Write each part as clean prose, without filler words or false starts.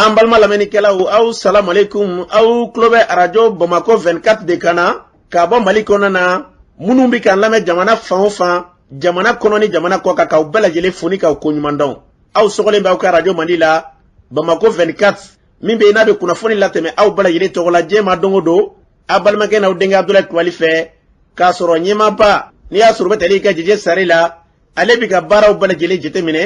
an balma lamɛnnikɛlaw aw salamu alaikum aw tulo bɛ arajo Bamako 24 de kan na ka bɔ Mali kɔnɔ na minnu bɛ k'an lamɛn jamana fan o fan jamana kɔnɔ ni jamana kɔ kan k'aw bɛɛ lajɛlen fo ni k'aw ko ɲuman dɔn aw sɔgɔlen b'aw ka arajo Mali la Bamako 24 min bɛ yen n'a bɛ kunnafoni latɛmɛ aw bɛɛ lajɛlen tɔgɔ la diɲɛ ma don o don a balimakɛ n'aw denkɛ Abdulaye Kulibali fɛ k'a sɔrɔ ɲɛmaaba n'i y'a sɔrɔ o bɛ tali i ka jɛjɛ sari la ale bɛ ka baaraw bɛɛ lajɛlen jateminɛ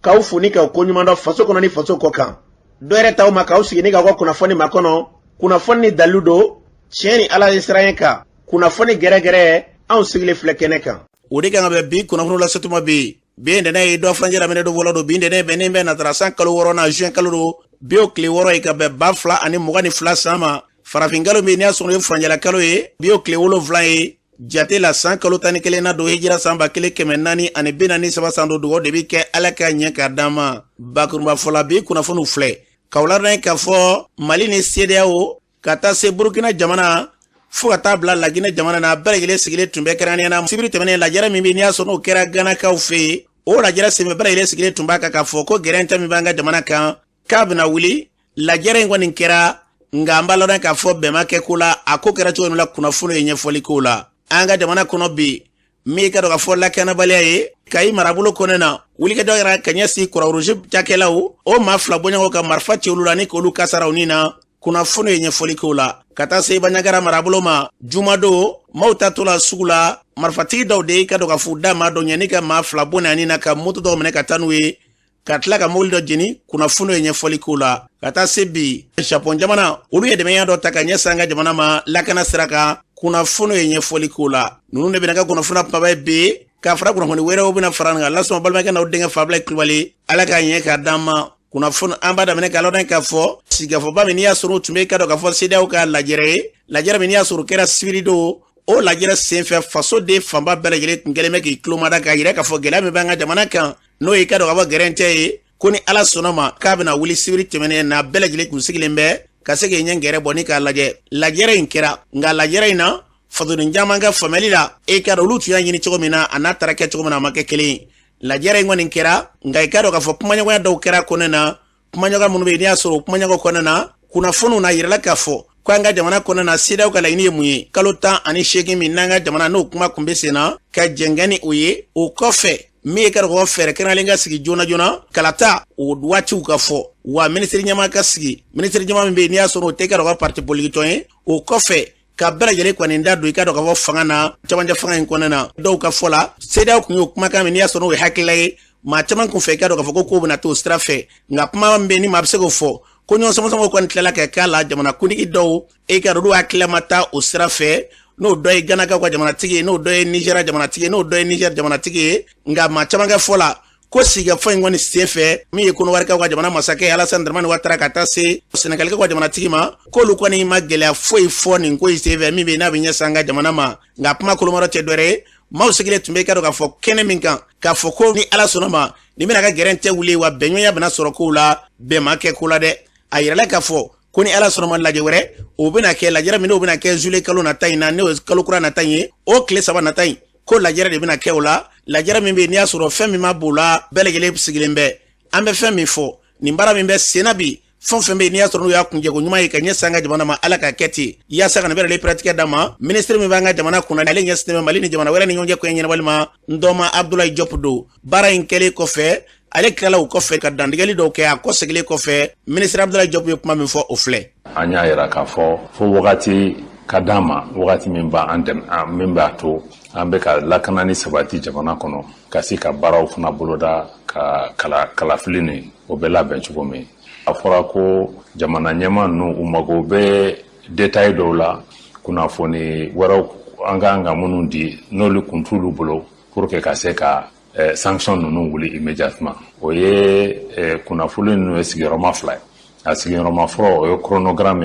k'aw fo ni k'aw ko ɲuman dɔn faso kɔnɔ ni faso kɔ kan dɔ yɛrɛ t'aw ma k'aw sigi ni k'aw ka kunnafoni ma kɔnɔ kunnafoni ni dalilu don tiɲɛ ni ala ye siran kan kunnafoni gɛrɛgɛrɛ anw sigilen filɛ kɛnɛ kan o de kan ka bɛ bi kunnafoni la setuma bi bi dɛnɛ ye dɔ furancɛ lamɛnɛ dɔ fɔlɔ don bi dɛnɛ bɛnnen bɛ natara san kalo 6 na juin kalo don bi o tile 6 ye ka bɛn 2022 san ma farafin kalo min n'i y'a sɔrɔ ye furancɛla kalo ye bi o tile 7 ye jate la san kalo 11 na don hijira san 1443 san don dugawu de bi kɛ ala ka ɲɛ ka d'an ma bakurunba fɔla bi kunnafoniw filɛ k'aw ladɔn k'a fɔ Mali ni CEDEAO ka taa se Burukina jamana fo ka taa bila Laginɛ jamana na bɛɛ lajɛlen sigilen tun bɛ kɛrɛnkɛrɛnnenya na sibiri tɛmɛnen lajɛrɛ min bɛ n'i y'a sɔrɔ n'o kɛra Ganakaw fɛ yen o lajɛrɛ senfɛ bɛɛ lajɛlen sigilen tun b'a kan k'a fɔ ko gɛrɛntɛ min b'an ka jamana kan k'a bɛna wuli lajɛrɛ in kɔni kɛra nka an b'a ladɔn k'a fɔ bɛn ma kɛ ko la a ko kɛra cogo min la kunnafoni ye ɲɛfɔli ko la an ka jamana kɔnɔ bi min ka dɔn k'a fɔ lakanabaliya ye Kayi marabolo kɔnɔ na wulikɛjɔ yɛrɛ ka ɲɛsin Croix-Rouge cakɛlaw o maa fila bɔɲɔgɔnw ka marifa ci olu la ni k'olu kasaraw ni na kunnafoni ye ɲɛfɔli k'o la ka taa se Banɲagara marabolo ma jumadon maaw ta to la sugu la marifatigi dɔw de ka dɔn k'a fɔ da maa dɔ ɲɛ ni ka maa fila bɔ ani na ka moto dɔw minɛ ka taa n'u ye ka tila ka mobili dɔ jeni kunnafoni ye ɲɛfɔli k'o la ka taa se bi Japon jamana olu ye dɛmɛya dɔ ta ka ɲɛsin an ka jamana ma lakana sira kan kunnafoni ye ɲɛfɔli k'o la ninnu de bɛna ka kunnafoni kumaba ye bi k'a fara kunnafoni wɛrɛw bɛna fara nin kan lasɔn balimakɛ n'aw denkɛ Abdulaye Kulibali ala k'a ɲɛ k'a d'an ma kunnafoni an b'a daminɛ k'a lɔn k'a fɔ sigikafɔba min n'i y'a sɔrɔ o tun bɛ ka dɔn k'a fɔ CEDEAO ka lajɛrɛ ye lajɛrɛ min n'i y'a sɔrɔ kɛra sibiri don o lajɛrɛ senfɛ faso de fanba bɛɛ lajɛlen tun kɛlen bɛ k'i tulomada k'a yira k'a fɔ gɛlɛya min b'an ka jamana kan n'o ye ka dɔn k'a fɔ gɛrɛntɛ ye ko ni ala sɔnna ma k'a bɛna wuli sibiri tɛmɛnen na bɛɛ lajɛlen tun sigilen bɛ ka se k'i ɲɛ gɛrɛ bɔ ni k'a lajɛ lajɛrɛ in kɛra nka lajɛrɛ in na fasoden caman ka faamuyali la ka dɔn olu tun y'a ɲini cogo min na a n'a taara kɛ cogo min na a ma kɛ kelen ye lajɛrɛ in kɔni kɛra nka i ka dɔn k'a fɔ kumaɲɔgɔnya dɔw kɛra kɔnɔ na kumaɲɔgɔn minnu bɛ yen n'i y'a sɔrɔ kumaɲɔgɔn kɔnɔ na kunnafoniw na yirala k'a fɔ ko an ka jamana kɔnɔ na CEDEAO ka laɲini ye mun ye kalo 18 min n'an ka jamana n'o kuma kun bɛ sen na ka jɛngɛn ni o ye o kɔfɛ min ye ka dɔn k'a fɔ fɛɛrɛ kɛrɛnkɛrɛnlen ka sigi joona joona kalata o waatiw ka fɔ wa minisiri ɲɛmaa ka sigi minisiri ɲɛmaa min bɛ yen n'i y'a sɔrɔ o tɛ ka dɔn ka parti politique tɔn ye o kɔfɛ ka bɛɛ lajɛlen kɔni da don i ka dɔn k'a fɔ fanga na camancɛ fanga in kɔnɔ na dɔw ka fɔ la CEDEAO kun y'o kumakan min n'i y'a sɔrɔ o ye hakilila ye maa caman kun fɛ i ka dɔn k'a fɔ ko kow bɛna t'o sira fɛ nka kuma min bɛ yen ni maa bɛ se k'o fɔ ko ɲɔgɔn sɔmɔsɔmɔw kɔni tilala ka k'a la jamana kuntigi dɔw ka dɔn olu hakilila ma taa o sira fɛ n'o dɔ ye Ganakaw ka jamanatigi ye n'o dɔ ye Nigéria jamanatigi ye n'o dɔ ye Niger jamanatigi ye nka maa caman ka fɔ la ko sigikafɔ in kɔni senfɛ min ye Konowarikaw ka jamana masakɛ Alassane Dramane Ouattara ka taa se Senegalikaw ka jamanatigi ma k'olu kɔni ma gɛlɛya foyi fɔ nin ko in senfɛ min bɛ yen n'a bɛ ɲɛsin an ka jamana ma nka kuma kolomayɔrɔ tɛ dɔ wɛrɛ ye maaw sigilen tun bɛ ka dɔn k'a fɔ kɛnɛ min kan k'a fɔ ko ni ala sɔnna ma nin bɛna ka gɛrɛntɛ wuli wa bɛnɲɔgɔnya bɛna sɔrɔ kow la bɛn ma kɛ ko la dɛ a yirala k'a fɔ ko ni ala sɔnna ma lajɛ wɛrɛ o bɛna kɛ lajɛrɛ min n'o bɛna kɛ juillet kalo nata in na n'o ye kalo kura nata in ye o tile 3 nata in ko lajɛrɛ de bɛna kɛ o la lajɛrɛ min bɛ yen n'i y'a sɔrɔ fɛn min ma b'o la bɛɛ lajɛlen sigilen bɛ an bɛ fɛn min fɔ nin baara min bɛ sen na bi fɛn o fɛn bɛ yen n'i y'a sɔrɔ n'o y'a kunjɛko ɲuman ye ka ɲɛsin an ka jamana ma ala ka kɛ ten yaasa ka na bɛɛ lajɛlen pratique d'a ma ministre min b'an ka jamana kunna ale ɲɛsinnen bɛ Mali ni jamana wɛrɛ ni ɲɔgɔn cɛ ko ɲɛnabɔli ma n dɔgɔma Abdulaye Diop don baara in kɛlen kɔfɛ ale tilala o kɔfɛ ka dantigɛli dɔw kɛ a kɔ seginlen kɔfɛ ministre Abdulaye Diop ye kuma min fɔ o filɛ an y'a yira k'a fɔ fo wagati ka d'an ma wagati min b'an dɛmɛ min b'a to an bɛ ka lakana ni sabati jamana kɔnɔ ka se ka baaraw fana boloda ka kalafili ni o bɛ labɛn cogo min a fɔra ko jamana ɲɛmaa ninnu u mago bɛ détail dɔw la kunnafoni wɛrɛw an kan ka minnu di n'olu kun t'olu bolo pour que ka se ka sanction ninnu wuli immédiatement o ye kunnafoni ninnu ye sigiyɔrɔma 2 ye a sigiyɔrɔma fɔlɔ o ye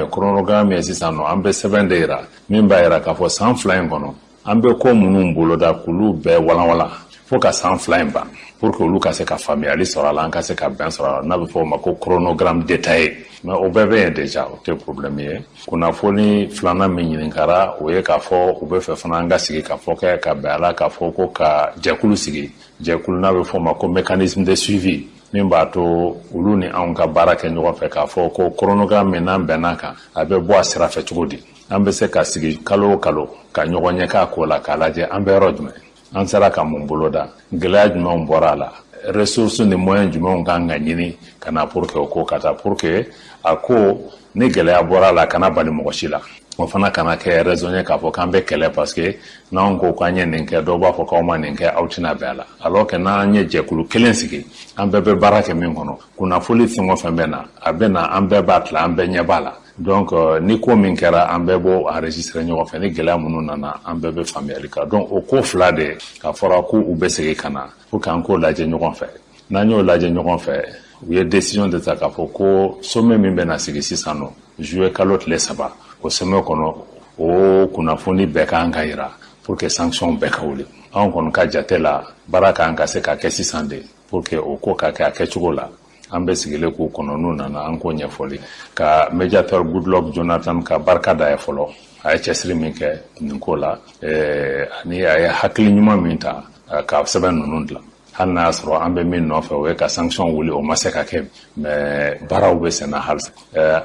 chronogramme ye sisan nɔ an bɛ sɛbɛn de yira min b'a yira k'a fɔ san 2 in kɔnɔ an bɛ ko minnu boloda k'olu bɛɛ walanwalan fo ka san 2 in ban pour que olu ka se ka faamuyali sɔrɔ a la an ka se ka bɛn sɔrɔ a la n'a bɛ fɔ o ma ko chronogramme détaillé mais o bɛɛ bɛ yen déjà o tɛ problème ye kunnafoni filanan min ɲininkara o ye k'a fɔ u bɛ fɛ fana an ka sigi ka fɔ kɛ ka bɛn a la k'a fɔ ko ka jɛkulu sigi jɛkulu n'a bɛ fɔ o ma ko mécanisme de suivi min b'a to olu ni anw ka baara kɛ ɲɔgɔn fɛ k'a fɔ ko chronogramme min n'an bɛnn'a kan a bɛ bɔ a sira fɛ cogo di an bɛ se ka sigi kalo o kalo ka ɲɔgɔn ɲɛ k'a ko la k'a lajɛ an bɛ yɔrɔ jumɛn an sera ka mun boloda gɛlɛya jumɛnw bɔra a la ressources ni moyens jumɛnw kan ka ɲini ka na pour que o ko ka taa pour que a ko ni gɛlɛya bɔra a la kana bali mɔgɔ si la o fana kana kɛ raison ye k'a fɔ k'an bɛ kɛlɛ parce que n'anw ko k'an ye nin kɛ dɔw b'a fɔ k'aw ma nin kɛ aw tɛna bɛn a la alors que n'an ye jɛkulu kelen sigi an bɛɛ bɛ baara kɛ min kɔnɔ kunnafoni fɛn o fɛn bɛ na a bɛ na an bɛɛ b'a tila an bɛɛ ɲɛ b'a la donc ni ko min kɛra an bɛɛ b'o enregistrer ɲɔgɔn fɛ ni gɛlɛya minnu nana an bɛɛ bɛ faamuyali kan donc o ko fila de ka fɔra ko u bɛ segin ka na pour k'an k'o lajɛ ɲɔgɔn fɛ n'an y'o lajɛ ɲɔgɔn fɛ u ye décision de ta k'a fɔ ko sommet min bɛ na sigi sisan nɔ juillet kalo tile 3 o sommet kɔnɔ o kunnafoni bɛɛ kan ka yira pour que sanction bɛɛ ka wuli anw kɔni ka jate la baara kan ka se ka kɛ sisan de pour que o ko ka kɛ a kɛcogo la an bɛ sigilen k'u kɔnɔ n'u nana an k'o ɲɛfɔli ka médiateur Goodluck Jonathan ka barika da ye fɔlɔ a ye cɛsiri min kɛ nin ko la ani a ye hakili ɲuman min ta ka sɛbɛn ninnu dilan hali n'a y'a sɔrɔ an bɛ min nɔfɛ o ye ka sanction wuli o ma se ka kɛ mais baaraw bɛ sen na halisa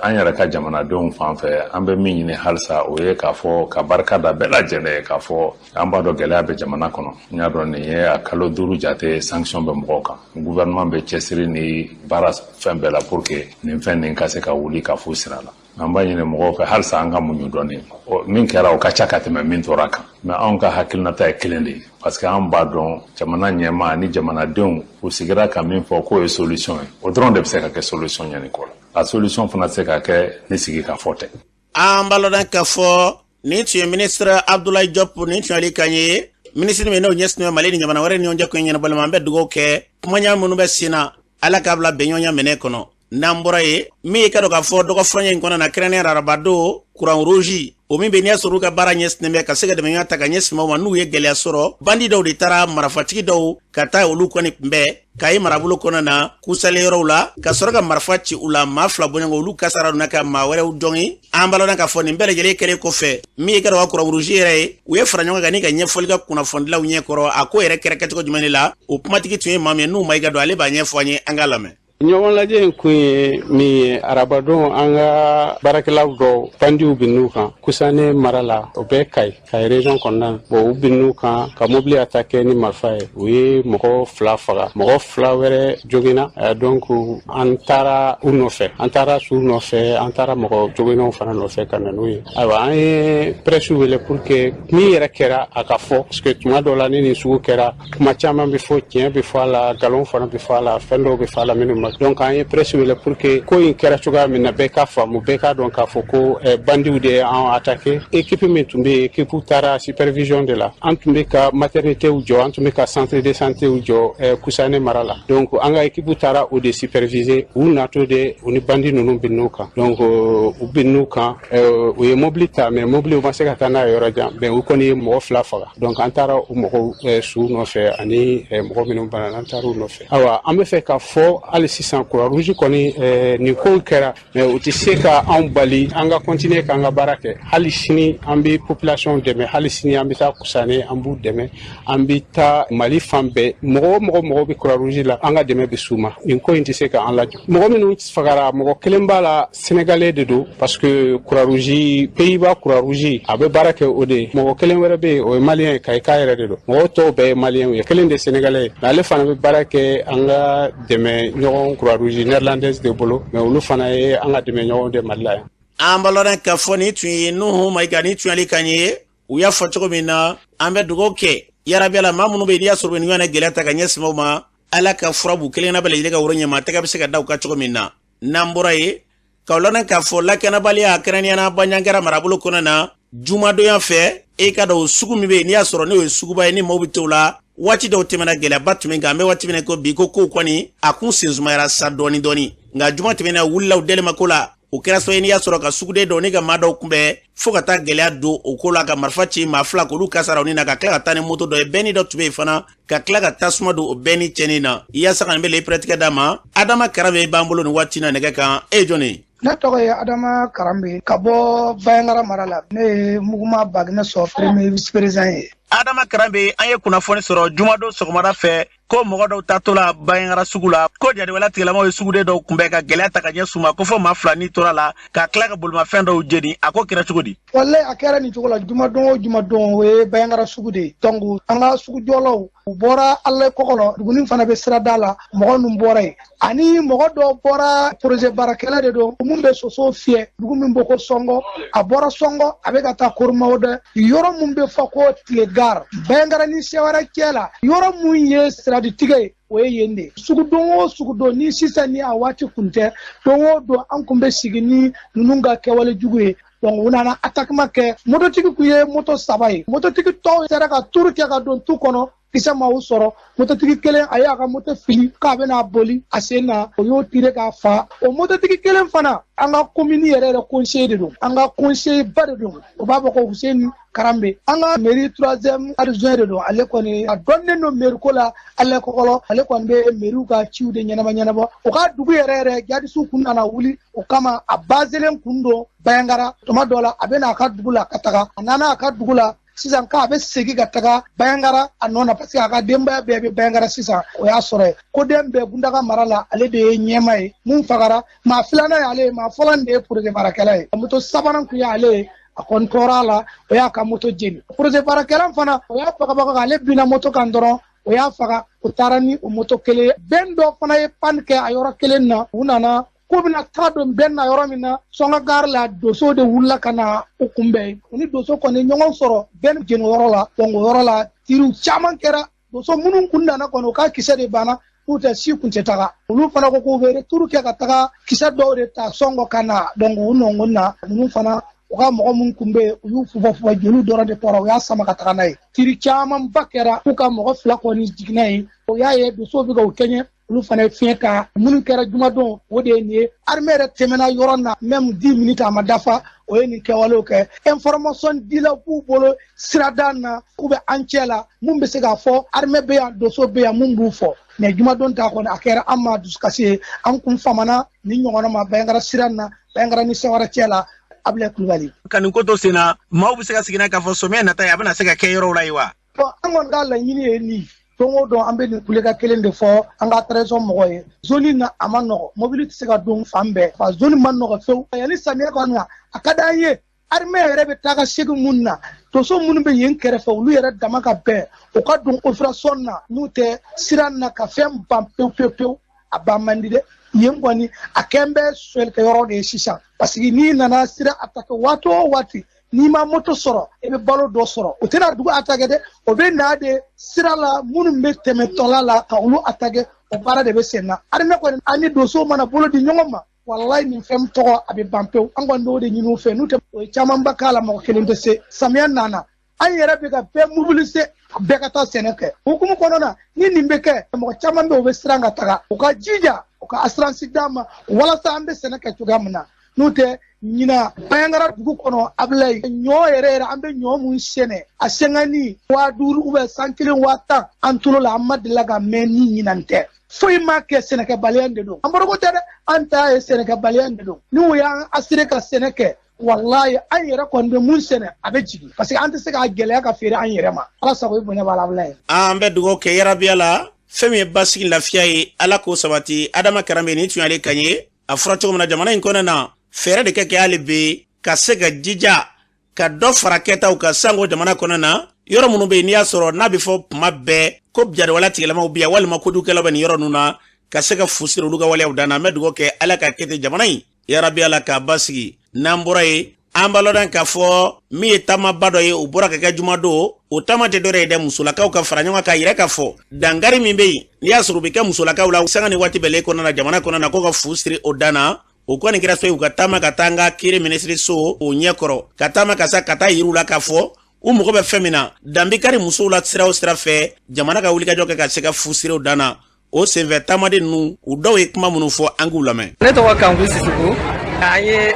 an yɛrɛ ka jamanadenw fan fɛ an bɛ min ɲini halisa o ye k'a fɔ ka barika da bɛɛ lajɛlen ye k'a fɔ an b'a dɔn gɛlɛya bɛ jamana kɔnɔ n y'a dɔn nin ye a kalo 5 jate sanction bɛ mɔgɔw kan gouvernement bɛ cɛsiri ni baara fɛn bɛɛ la pour que nin fɛn nin ka se ka wuli ka fu sira la an b'a ɲini mɔgɔw fɛ halisa an ka muɲu dɔɔni min kɛra o ka ca ka tɛmɛ min tora kan mais anw ka hakilinata ye kelen de ye parce que an b'a dɔn jamana ɲɛmaa ni jamanadenw u sigira ka min fɔ k'o ye solution ye o dɔrɔn de bɛ se ka kɛ solution ɲɛ nin ko la a solution fana se ka kɛ ni sigi ka fɔ tɛ an b'a lɔn k'a fɔ nin tun ye ministre Abdoulaye Diop nin tun y'ale kan ye ministre min n'o ɲɛsinnen Mali ni jamana wɛrɛ ni ɲɔgɔn cɛ ko in ɲɛnabɔli an bɛ dugawu kɛ kumaɲa minnu bɛ sen na Ala k'a bila bɛnɲɔgɔnya minɛ kɔnɔ n'an bɔra ye min ye ka dɔn k'a fɔ dɔgɔfuranya in kɔnɔ na kɛrɛnkɛrɛnnen arabadon courant rouge o min bɛ n'i y'a sɔrɔ u ka baara ɲɛsinnen bɛ ka se ka dɛmɛɲɔgɔnya ta ka ɲɛsin ma n'u ye gɛlɛya sɔrɔ bandi dɔw de taara marifatigi dɔw ka taa olu kɔni kunbɛn k'a ye marabolo kɔnɔ na k'u salen yɔrɔw la ka sɔrɔ ka marifa ci u la maa 2 bɔɲɔgɔn olu kasara na ka maa wɛrɛw dɔn an b'a lɔn k'a fɔ nin bɛɛ lajɛlen kɛlen kɔfɛ min ye ka dɔn ka courant rouge yɛrɛ ye u ye fara ɲɔgɔn kan ni ka ɲɛfɔli ka kunnafonidilaw ɲɛkɔrɔ a ko yɛrɛ kɛra kɛcogo jumɛn de la o kumatigi tun ye maa min n'u ma i ka dɔn ale b'a ɲɛfɔ an ye an k'a lamɛn ɲɔgɔn lajɛ in kun ye min ye arabadon an ka baarakɛlaw dɔw bandiw binn'u kan kusanɛ mara la o bɛ kayi région kɔnɔna bon u binn'u kan ka mobili attaqué ni marifa ye u ye mɔgɔ 2 faga mɔgɔ 2 wɛrɛ joginna donc an taara u nɔfɛ an taara su nɔfɛ an taara mɔgɔ joginnaw fana nɔfɛ ka na n'u ye ayiwa an ye presse wele pour que min yɛrɛ kɛra a ka fɔ parce que tuma dɔw la ni nin sugu kɛra kuma caman bɛ fɔ tiɲɛ bɛ fɔ a la nkalon fana bɛ fɔ a la fɛn dɔw bɛ fɔ a la minnu ma donc an ye presse wele pour que ko in kɛra cogoya min na bɛɛ ka faamu bɛɛ ka dɔn k'a fɔ ko bandiw de y'an attaqué équipe min tun bɛ équipe taara supervision de la an tun bɛ ka maternitéw jɔ an tun bɛ ka centre de santéw jɔ kusanɛ mara la donc an ka équipe taara o de superviser u natɔ de u ni bandi ninnu binn'u kan donc u binn'u kan u ye mobili ta mais mobili u ma se ka taa n'a ye yɔrɔ jan mais u kɔni ye mɔgɔ 2 faga donc an taara u mɔgɔw su nɔfɛ ani mɔgɔ minnu banana an taara u nɔfɛ ayiwa an bɛ fɛ ka fɔ hali sisan courant rouge kɔni nin kow kɛra mais u tɛ se ka anw bali an ka continuer k'an ka baara kɛ hali sini an bɛ population dɛmɛ hali sini an bɛ taa kusanɛ an b'u dɛmɛ an bɛ taa Mali fan bɛɛ mɔgɔ bɛ courant rouge la an ka dɛmɛ bɛ s'u ma nin ko in tɛ se ka an lajɔ mɔgɔ minnu fagara mɔgɔ kelen b'a la sénégalais de don parce que courant rouge Pays-Bas courant rouge a bɛ baara kɛ o de ye mɔgɔ kelen wɛrɛ bɛ yen o ye malien ye kayika yɛrɛ de don mɔgɔ tɔw bɛɛ ye malien ye kelen de sénégalais ye mais ale fana bɛ baara kɛ an ka dɛmɛ ɲɔgɔn courant rouge néerlandaise de bolo mais olu fana ye an ka dɛmɛ ɲɔgɔn de Mali la yan an b'a lɔn k'a fɔ nin tun ye Nuhu Mayiga nin tun y'ale kan ye u y'a fɔ cogo min na an bɛ dugawu kɛ yarabi la maa minnu bɛ yen n'i y'a sɔrɔ nin ɲɔgɔnna gɛlɛya ta ka ɲɛsin o ma Ala ka furabu kelen na bɛɛ lajɛlen ka woro ɲɛma tɛgɛ bɛ se ka da u ka cogo min na n'an bɔra ye k'aw lɔn k'a fɔ lakanabaliya kɛrɛnkɛrɛnnenya Bandiagara marabolo kɔnɔ na jumadonya fɛ e ka dɔn sugu min bɛ yen n'i y'a sɔrɔ n'o ye suguba ye ni maaw bɛ t'o la waati dɔw tɛmɛna gɛlɛyaba tun bɛ nka an bɛ waati min ko bi ko kow kɔni a kun sensumayara sa dɔɔni nka juma tɛmɛna wulilaw dɛlɛma ko la o kɛra sababu ye n'i y'a sɔrɔ ka suguden dɔw ni ka maa dɔw kunbɛn fo ka taa gɛlɛya don o ko la ka marifa ci maa 2 k'olu kasara o ni na ka tila ka taa ni moto dɔ ye bɛnni dɔ tun bɛ yen fana ka tila ka tasuma don o bɛnni cɛnni na i yaasa ka nin bɛ lepɛrɛtigɛ d'a ma Adama Karambe b'an bolo nin waati na nɛgɛ kan e jɔnni ne tɔgɔ ye Adama Karambe ka bɔ Bandiagara mara la ne ye Muguma Baginɛ sɔrɔ premier vice président ye Adama Karambe an ye kunnafoni sɔrɔ jumado sɔgɔmada fɛ ko mɔgɔ dɔw tatɔ la Bayangara sugu la ko jadewala tigilamaw ye suguden dɔw kunbɛn ka gɛlɛya ta ka ɲɛ suma ko fɔ maa 2 ni tora la ka tila ka bolimafɛn dɔw jeni a ko kɛra cogo di wallahi a kɛra nin cogo la jumadon o ye Bayangara sugu de donc an ka sugujɔlaw u bɔra Allah kɔkɔlɔ duguni fana bɛ sirada la mɔgɔ nun bɔra ye ani mɔgɔ dɔw bɔra projet barakɛla de don mun bɛ soso fiyɛ dugu min bɔ ko Sɔngɔ a bɔra Sɔngɔ a bɛ ka taa Koromawodɛ yɔrɔ mun bɛ fɔ ko Tilegar Bayangara ni sewara cɛ la yɔrɔ mun ye siraditigɛ ye o ye yen de sugudon o sugudon ni sisan ni a waati kun tɛ don o don an kun bɛ sigi ni ninnu ka kɛwale jugu ye donc u nana attaquement kɛ mototigi kun ye moto 3 ye mototigi tɔw sera ka turu kɛ ka don tu kɔnɔ kisɛ ma u sɔrɔ mototigi kelen a y'a ka moto fili k'a bɛna boli a sen na o y'o tire k'a fa o mototigi kelen fana an ka commune yɛrɛ conseiller de don an ka conseiller ba de don o b'a fɔ ko Hussein Karambe an ka mairie 3e adjoint de don ale kɔni a dɔnnen don mairie ko la ale kɔkɔlɔ ale kɔni bɛ mairie ka ciw de ɲɛnabɔ o ka dugu yɛrɛ jadisiw kun nana wuli o kama a baselen kun don Bayangara tuma dɔ la a bɛ n'a ka dugu la ka taga a nana a ka dugu la sisan k'a bɛ segin ka taga Bayangara a nɔ na parce que a ka denbaya bɛɛ bɛ Bayangara sisan o y'a sɔrɔ ye koden bɛɛ Gundaga mara la ale de ye ɲɛma ye mun fagara maa 2nan ye ale ye maa fɔlɔ de ye projet baarakɛla ye moto 3nan kun ye ale ye a kɔni tɔɔrɔ la o y'a ka moto jeni projet baarakɛla fana o y'a bagabaga ale binna moto kan dɔrɔn o y'a faga o taara ni o moto kelen ye bɛn dɔ fana ye panne kɛ a yɔrɔ kelen na u nana ko bɛna taa don bɛn na yɔrɔ min na Sɔngɔ gare la doso de wulila ka na o kunbɛn u ni doso kɔni ɲɔgɔn sɔrɔ bɛn jeni yɔrɔ la donc o yɔrɔ la tiriw caman kɛra doso minnu kun nana kɔni u ka kisɛ de banna n'u tɛ si kun tɛ taga olu fana ko k'u bɛ retour kɛ ka taga kisɛ dɔw de ta Sɔngɔ ka na donc u nɔngɔn na ninnu fana u ka mɔgɔ minnu kun bɛ u y'u fufa jeliw dɔrɔn de tora u y'a sama ka taga n'a ye tiri caman ba kɛra k'u ka mɔgɔ 2 kɔni jiginna ye o y'a ye doso bɛ ka u kɛɲɛ olu fana ye fiɲɛ ta minnu kɛra jumadon o de ye nin ye armée yɛrɛ tɛmɛna yɔrɔ na même 10 minutes a ma dafa o ye nin kɛwalew kɛ information dila b'u bolo sirada na u bɛ an cɛ la mun bɛ se k'a fɔ armée bɛ yan doso bɛ yan mun b'u fɔ mais jumadon ta kɔni a kɛra an ma dusukasi ye an kun famana ni ɲɔgɔnna ma Bayangara sira na Bayangara ni Sewara cɛ la Ablaye Kulubali ka nin ko to sen na maaw bɛ se ka sigina k'a fɔ somiyɛ nata ye a bɛna se ka kɛ yɔrɔw la ye wa bon an kɔni ka laɲini ye nin don o don an bɛ nin kulega kelen de fɔ an ka trésor mɔgɔ ye zone na a ma nɔgɔ mobili tɛ se ka don fan bɛɛ fa zone ma nɔgɔ fewu yanni samiyɛ kɔni a ka d'an ye armée yɛrɛ bɛ taa ka segin mun na doso minnu bɛ yen kɛrɛfɛ olu yɛrɛ dama ka bɛn u ka don opération na n'u tɛ sira na ka fɛn ban pewu a ban man di dɛ yen kɔni a kɛn bɛ sɔlikɛyɔrɔ de ye sisan parce que n'i nana sira attaquer waati o waati n'i ma moto sɔrɔ i bɛ balo dɔ sɔrɔ o tɛna dugu attaquer dɛ o bɛ na de sira la minnu bɛ tɛmɛ tɔla la ka olu attaquer o baara de bɛ sen na armée kɔni ani doso mana bolo di ɲɔgɔn ma wallahi nin fɛn tɔgɔ a bɛ ban pewu an kɔni b'o de ɲini u fɛ n'u tɛ o ye caman ba k'a la mɔgɔ kelen tɛ se samiya nana an yɛrɛ bɛ ka bɛɛ mobiliser bɛɛ ka taa sɛnɛ kɛ hukumu kɔnɔna ni nin bɛ kɛ mɔgɔ caman bɛ u bɛ siran ka taga u ka jija u ka assurance d'a ma walasa an bɛ sɛnɛ kɛ cogoya min na n'u tɛ ɲina Bayangara dugu kɔnɔ Ablaye ɲɔ yɛrɛ an bɛ ɲɔ mun sɛnɛ a sɛŋani 5000 ou bien 100 1000 an tulo la an ma deli ka mɛn ni ɲinan tɛ foyi ma kɛ sɛnɛkɛbaliya de don an bɔra ko tɛ dɛ an ta ye sɛnɛkɛbaliya de don ni o y'an assuré ka sɛnɛ kɛ wallahi an yɛrɛ kɔni bɛ mun sɛnɛ a bɛ jigin parce que an tɛ se k'a gɛlɛya ka feere an yɛrɛ ma ala sago i bonya b'a la Ablaye an bɛ dugawu kɛ yarabiya la fɛn min ye basigi lafiya ye ala k'o sabati Adama Karambe ni tun y'ale kan ye a fɔra cogo min na jamana in kɔnɔ na fɛɛrɛ de kɛ hali bi ka se ka jija ka dɔ fara kɛtaw ka sango jamana kɔnɔ na yɔrɔ minnu bɛ yen n'i y'a sɔrɔ n'a bɛ fɔ kuma bɛɛ ko jadewala tigilamaw bɛ yan walima kodukɛlaw bɛ nin yɔrɔ ninnu na ka se ka fusiri olu ka waleyaw danna an bɛ dugawu kɛ ala ka kɛ ten jamana in yarabi ala k'a basigi n'an bɔra yen an b'a lɔn k'a fɔ min ye taamaba dɔ ye u bɔra ka kɛ jumadon o taama tɛ dɔ ye dɛ musolakaw ka fara ɲɔgɔn kan yɛrɛ k'a fɔ dangari min bɛ yen n'i y'a sɔrɔ u bɛ kɛ musolakaw la sanga ni waati bɛɛ kɔnɔna na jamana kɔnɔ na ko ka fusiri o danna o kɔni kɛra so ye u ka taama ka taa an ka kiri minisiriso o ɲɛkɔrɔ ka taama ka sa ka taa yiriw la k'a fɔ u mɔgɔ bɛ fɛn min na danbikari musow la sira o sira fɛ jamana ka wulikajɔ kɛ ka se ka fusiriw danna o senfɛ taamaden ninnu u dɔw ye kuma minnu fɔ an k'u lamɛn. Ne tɔgɔ Kanku Sisoko an ye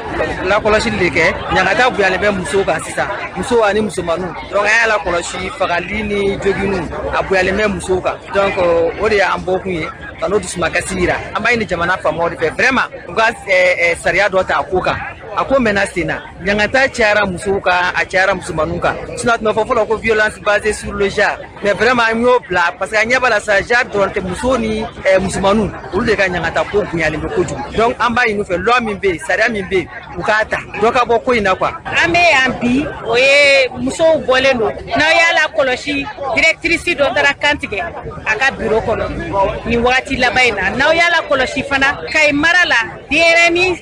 lakɔlɔsili de kɛ ɲagata bonyalen bɛ musow kan sisan musow ani musomanninw donc an y'a lakɔlɔsi fagali ni joginiw a bonyalen bɛ musow kan donc o de y'an bɔkun ye ka n'o dusumakasi yira an b'a ɲini jamana faamaw de fɛ vraiment u ka sariya dɔ ta a ko kan a ko mɛnna sen na ɲangata cayara musow kan a cayara musomanninw kan sinon tun bɛ fɔ fɔlɔ ko violence basée sur le genre mais vraiment an y'o bila parce que a ɲɛ b'a la sa genre dɔrɔn tɛ musow ni musomanninw olu de ka ɲangata ko bonyalen bɛ kojugu donc an b'a ɲini u fɛ loi min bɛ yen sariya min bɛ yen u k'a ta dɔ ka bɔ ko in na quoi. an bɛ yan bi o ye musow bɔlen don n'aw y'a la kɔlɔsi directrice dɔ taara kan tigɛ a ka bureau kɔnɔ nin wagati laban in na n'aw y'a la kɔlɔsi fana Kayi mara la denyɛrɛnin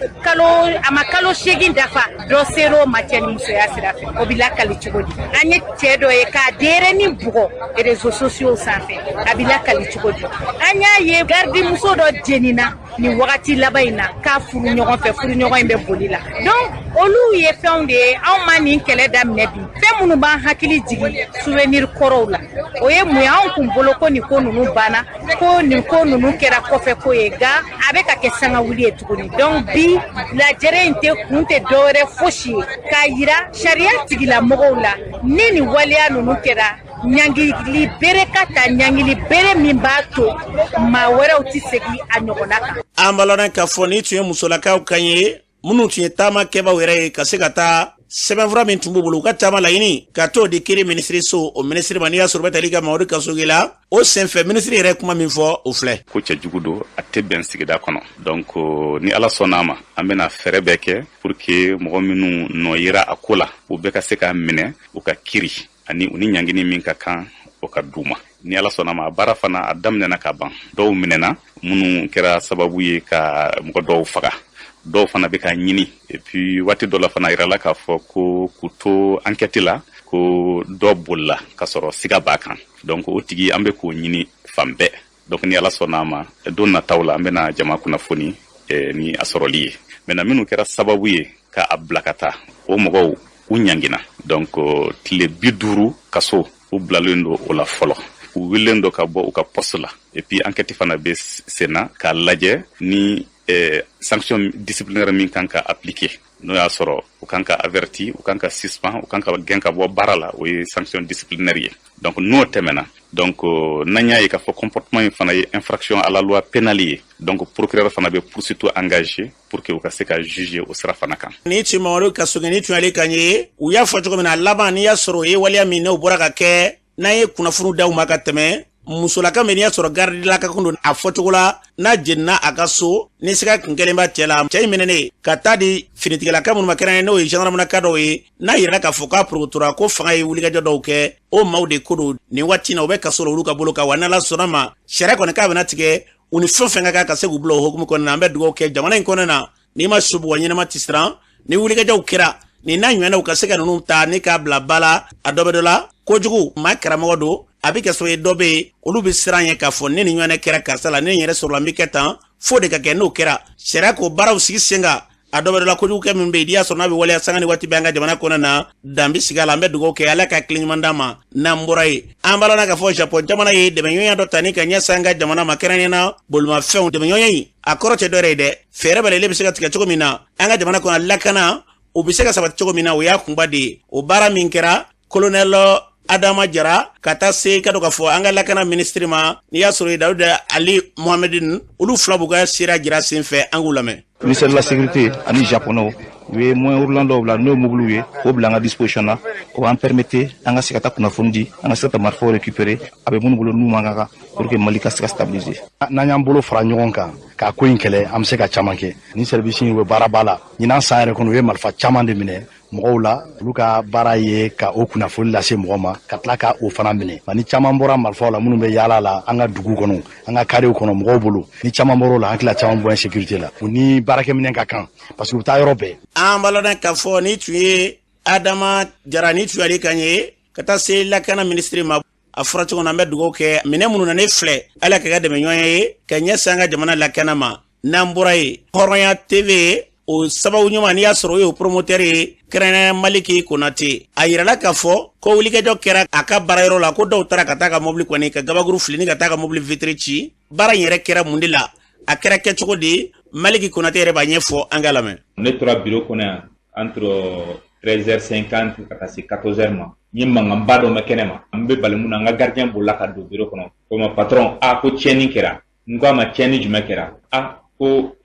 a ma kalo 8 dafa dɔ ser'o ma cɛ ni musoya sira fɛ o bɛ lakali cogo di an ye cɛ dɔ ye k'a denyɛrɛnin bugɔ réseaux sociaux sanfɛ a bɛ lakali cogo di an y'a ye gardimuso dɔ jenina nin wagati laban in na k'a furu ɲɔgɔn fɛ furu ɲɔgɔn in bɛ boli la donc olu ye fɛnw de ye anw ma nin kɛlɛ daminɛ bi fɛn minnu b'an hakili jigin souvenir kɔrɔw la o ye mun ye anw kun bolo ko nin ko ninnu banna ko nin ko ninnu kɛra kɔfɛ ko ye nka a bɛ ka kɛ sangawuli ye tuguni donc bi lajɛrɛ in kun tɛ dɔwɛrɛ fosi ye k'a yira sariya tigilamɔgɔw la ni nin waleya ninnu kɛra ɲangili bere ka ta ɲangili bere min b'a to maa wɛrɛw tɛ segin a ɲɔgɔnna kan. an balona k'a fɔ ni tun ye musolakaw kan ye minnu tun ye taama kɛbaw yɛrɛ ye ka se ka taa sɛbɛnfura min tun b'u bolo u ka taama laɲini ka t'o di kiri minisiriso o minisiri ma n'i y'a sɔrɔ bɛ tali ka Mamadu Kasoge la o senfɛ minisiri yɛrɛ kuma min fɔ o filɛ. ko cɛjugu don a tɛ bɛn sigida kɔnɔ donc ni ala sɔnn'a ma an bɛna fɛɛrɛ bɛɛ kɛ pour que mɔgɔ minnu nɔ yera a ko la u bɛɛ ka se k'a minɛ u ka kiri ani u ni ɲangini min ka kan o ka d'u ma ni ala sɔnna ma a baara fana a daminɛna ka ban dɔw minɛna minnu kɛra sababu ye ka mɔgɔ dɔw faga dɔw fana bɛ ka ɲini et puis waati dɔ la fana yirala k'a fɔ ko k'u to enquête la ko dɔ bolila ka sɔrɔ siga b'a kan donc o tigi an bɛ k'o ɲini fan bɛɛ donc ni ala sɔnna ma don nataw la an bɛna jama kunnafoni ni a sɔrɔli ye maintenant minnu kɛra sababu ye ka a bila ka taa o mɔgɔw u ɲangina donc tile 50 kaso u bilalen don o la fɔlɔ u wililen don ka bɔ u ka poste la et puis enquête fana bɛ senna k'a lajɛ ni sanction disciplinaire min kan ka appliquer n'o y'a sɔrɔ u kan ka averti u kan ka suspend u kan ka gɛn ka bɔ baara la o ye sanction disciplinaire ye donc n'o tɛmɛna donc n'an y'a ye k'a fɔ comportement in fana ye infraction à la loi pénale ye donc procureur fana bɛ poursuite engagé pour que u ka se ka juger o sira fana kan. ni tun Mamadu Kasoge ni tun ale kan ye u y'a fɔ cogo min na laban n'i y'a sɔrɔ o ye waleya min n'o bɔra ka kɛ n'an ye kunnafoni d'aw ma ka tɛmɛ musolaka min y'a sɔrɔ gardilaka kun don a fɔcogo la n'a jenina a ka so ni siga kun kelen b'a cɛ la cɛ in minɛnen ka taa di finitigilaka minnu ma kɛrɛn n'o ye gendarmenaka dɔw ye n'a yirala k'a fɔ k'a progotora ko fanga ye wulikajɔ dɔw kɛ o maaw de ko don nin waati na u bɛ kaso la olu ka bolo kan wa n'ala sɔnna ma sariya kɔni k'a bɛna tigɛ u ni fɛn fɛn ka kan ka se k'u bila o hukumu kɔnɔna na an bɛ dugawu kɛ jamana in kɔnɔna na n'i ma subugɔ ɲɛnama tɛ siran ni wulikajɔw kɛra nin n'a ɲɔgɔnnaw ka se ka ninnu ta ni k'a bila ba la a dɔ bɛ dɔ la kojugu maa karamɔgɔ don a bɛ kɛ sɔrɔ ye dɔ bɛ yen olu bɛ siran ye k'a fɔ ne ni ɲɔgɔnna kɛra karisa la ne yɛrɛ sɔrɔla n bɛ kɛ tan fo de ka kɛ n'o kɛra sariya k'o baaraw sigi sen kan a dɔ bɛ dɔ la kojugukɛ min bɛ yen n'i y'a sɔrɔ n'a bɛ waleya sanga ni waati bɛ an ka jamana kɔnɔna na dan bɛ sigi a la an bɛ dugawu kɛ ala ka hakili ɲuman d'an ma n'an bɔra yen an b'a lɔn k'a fɔ Japon jamana ye dɛmɛɲɔgɔnya dɔ ta ni ka ɲɛsin an ka jamana ma kɛrɛnkɛrɛnnenya bolimafɛnw dɛmɛɲɔgɔnya in a kɔrɔ tɛ dɔ wɛrɛ ye dɛ fɛɛrɛ bɛlɛlen bɛ se ka tigɛ cogo min na an ka jamana kɔnɔ lakana o bɛ se ka sabati cogo min na o y'a kunba de ye o baara min kɛra colonel Adama Jara ka taa se ka dɔ ka fɔ an ka lakana ministre ma n'i y'a sɔrɔ Dawuda Ali Mohamedine olu fila b'u ka sira jira sen fɛ an k'u lamɛn. Ministère de la sécurité ani japonais u ye moyen urgent dɔw bila n'o ye mobiliw ye k'o bila an ka disposition na o b'an permettre an ka se ka taa kunnafoni di an ka se ka taa marifaw récupérer a bɛ minnu bolo n'u man kan pour que Mali ka se ka stabiliser. n'an y'an bolo fara ɲɔgɔn kan k'a ko in kɛlɛ an bɛ se ka caman kɛ ni service in u bɛ baara ba la ɲinan san yɛrɛ kɔnɔ u ye marifa caman de minɛ mɔgɔw la olu ka baara ye ka o kunnafoni lase mɔgɔ ma ka tila ka o fana minɛ ni caman bɔra marifaw la minnu bɛ yaala la an ka dugu kɔnɔ an ka karew kɔnɔ mɔgɔw bolo ni caman bɔra o la an tila caman bɔ insécurité la u ni baarakɛminɛ ka kan parce que u bɛ taa yɔrɔ bɛɛ. an balona k'a fɔ ni tun ye Adama Jara ni tun ale kan ye ka taa se lakana ministre ma a fɔra cogo min na an bɛ dugawu kɛ minɛ minnu na ne filɛ ala ka dɛmɛ ɲɔgɔn ye ka ɲɛsin an ka jamana lakana ma n'an bɔra yen Hɔrɔnya TV o sababu ɲuman n'i y'a sɔrɔ o ye o promoteur ye kɛrɛnkɛrɛnnenya Maliki Konate a yirala k'a fɔ ko wulikajɔ kɛra a ka baarayɔrɔ la ko dɔw taara ka taa ka mobili kɔni ka gabakuru fili ni ka taa ka mobili vitre ci baara in yɛrɛ kɛra mun de la a kɛra kɛcogo di Maliki Konate yɛrɛ b'a ɲɛfɔ an ka lamɛn. ne tora bureau kɔnɔ yan entre 13h50 ka taa se 14h ma n ye mankanba dɔ mɛn kɛnɛ ma an bɛ bali mun na an ka gardien bolila ka don bureau kɔnɔ ko ma patron ko tiɲɛni kɛra n ko a ma tiɲɛni jumɛn kɛra ko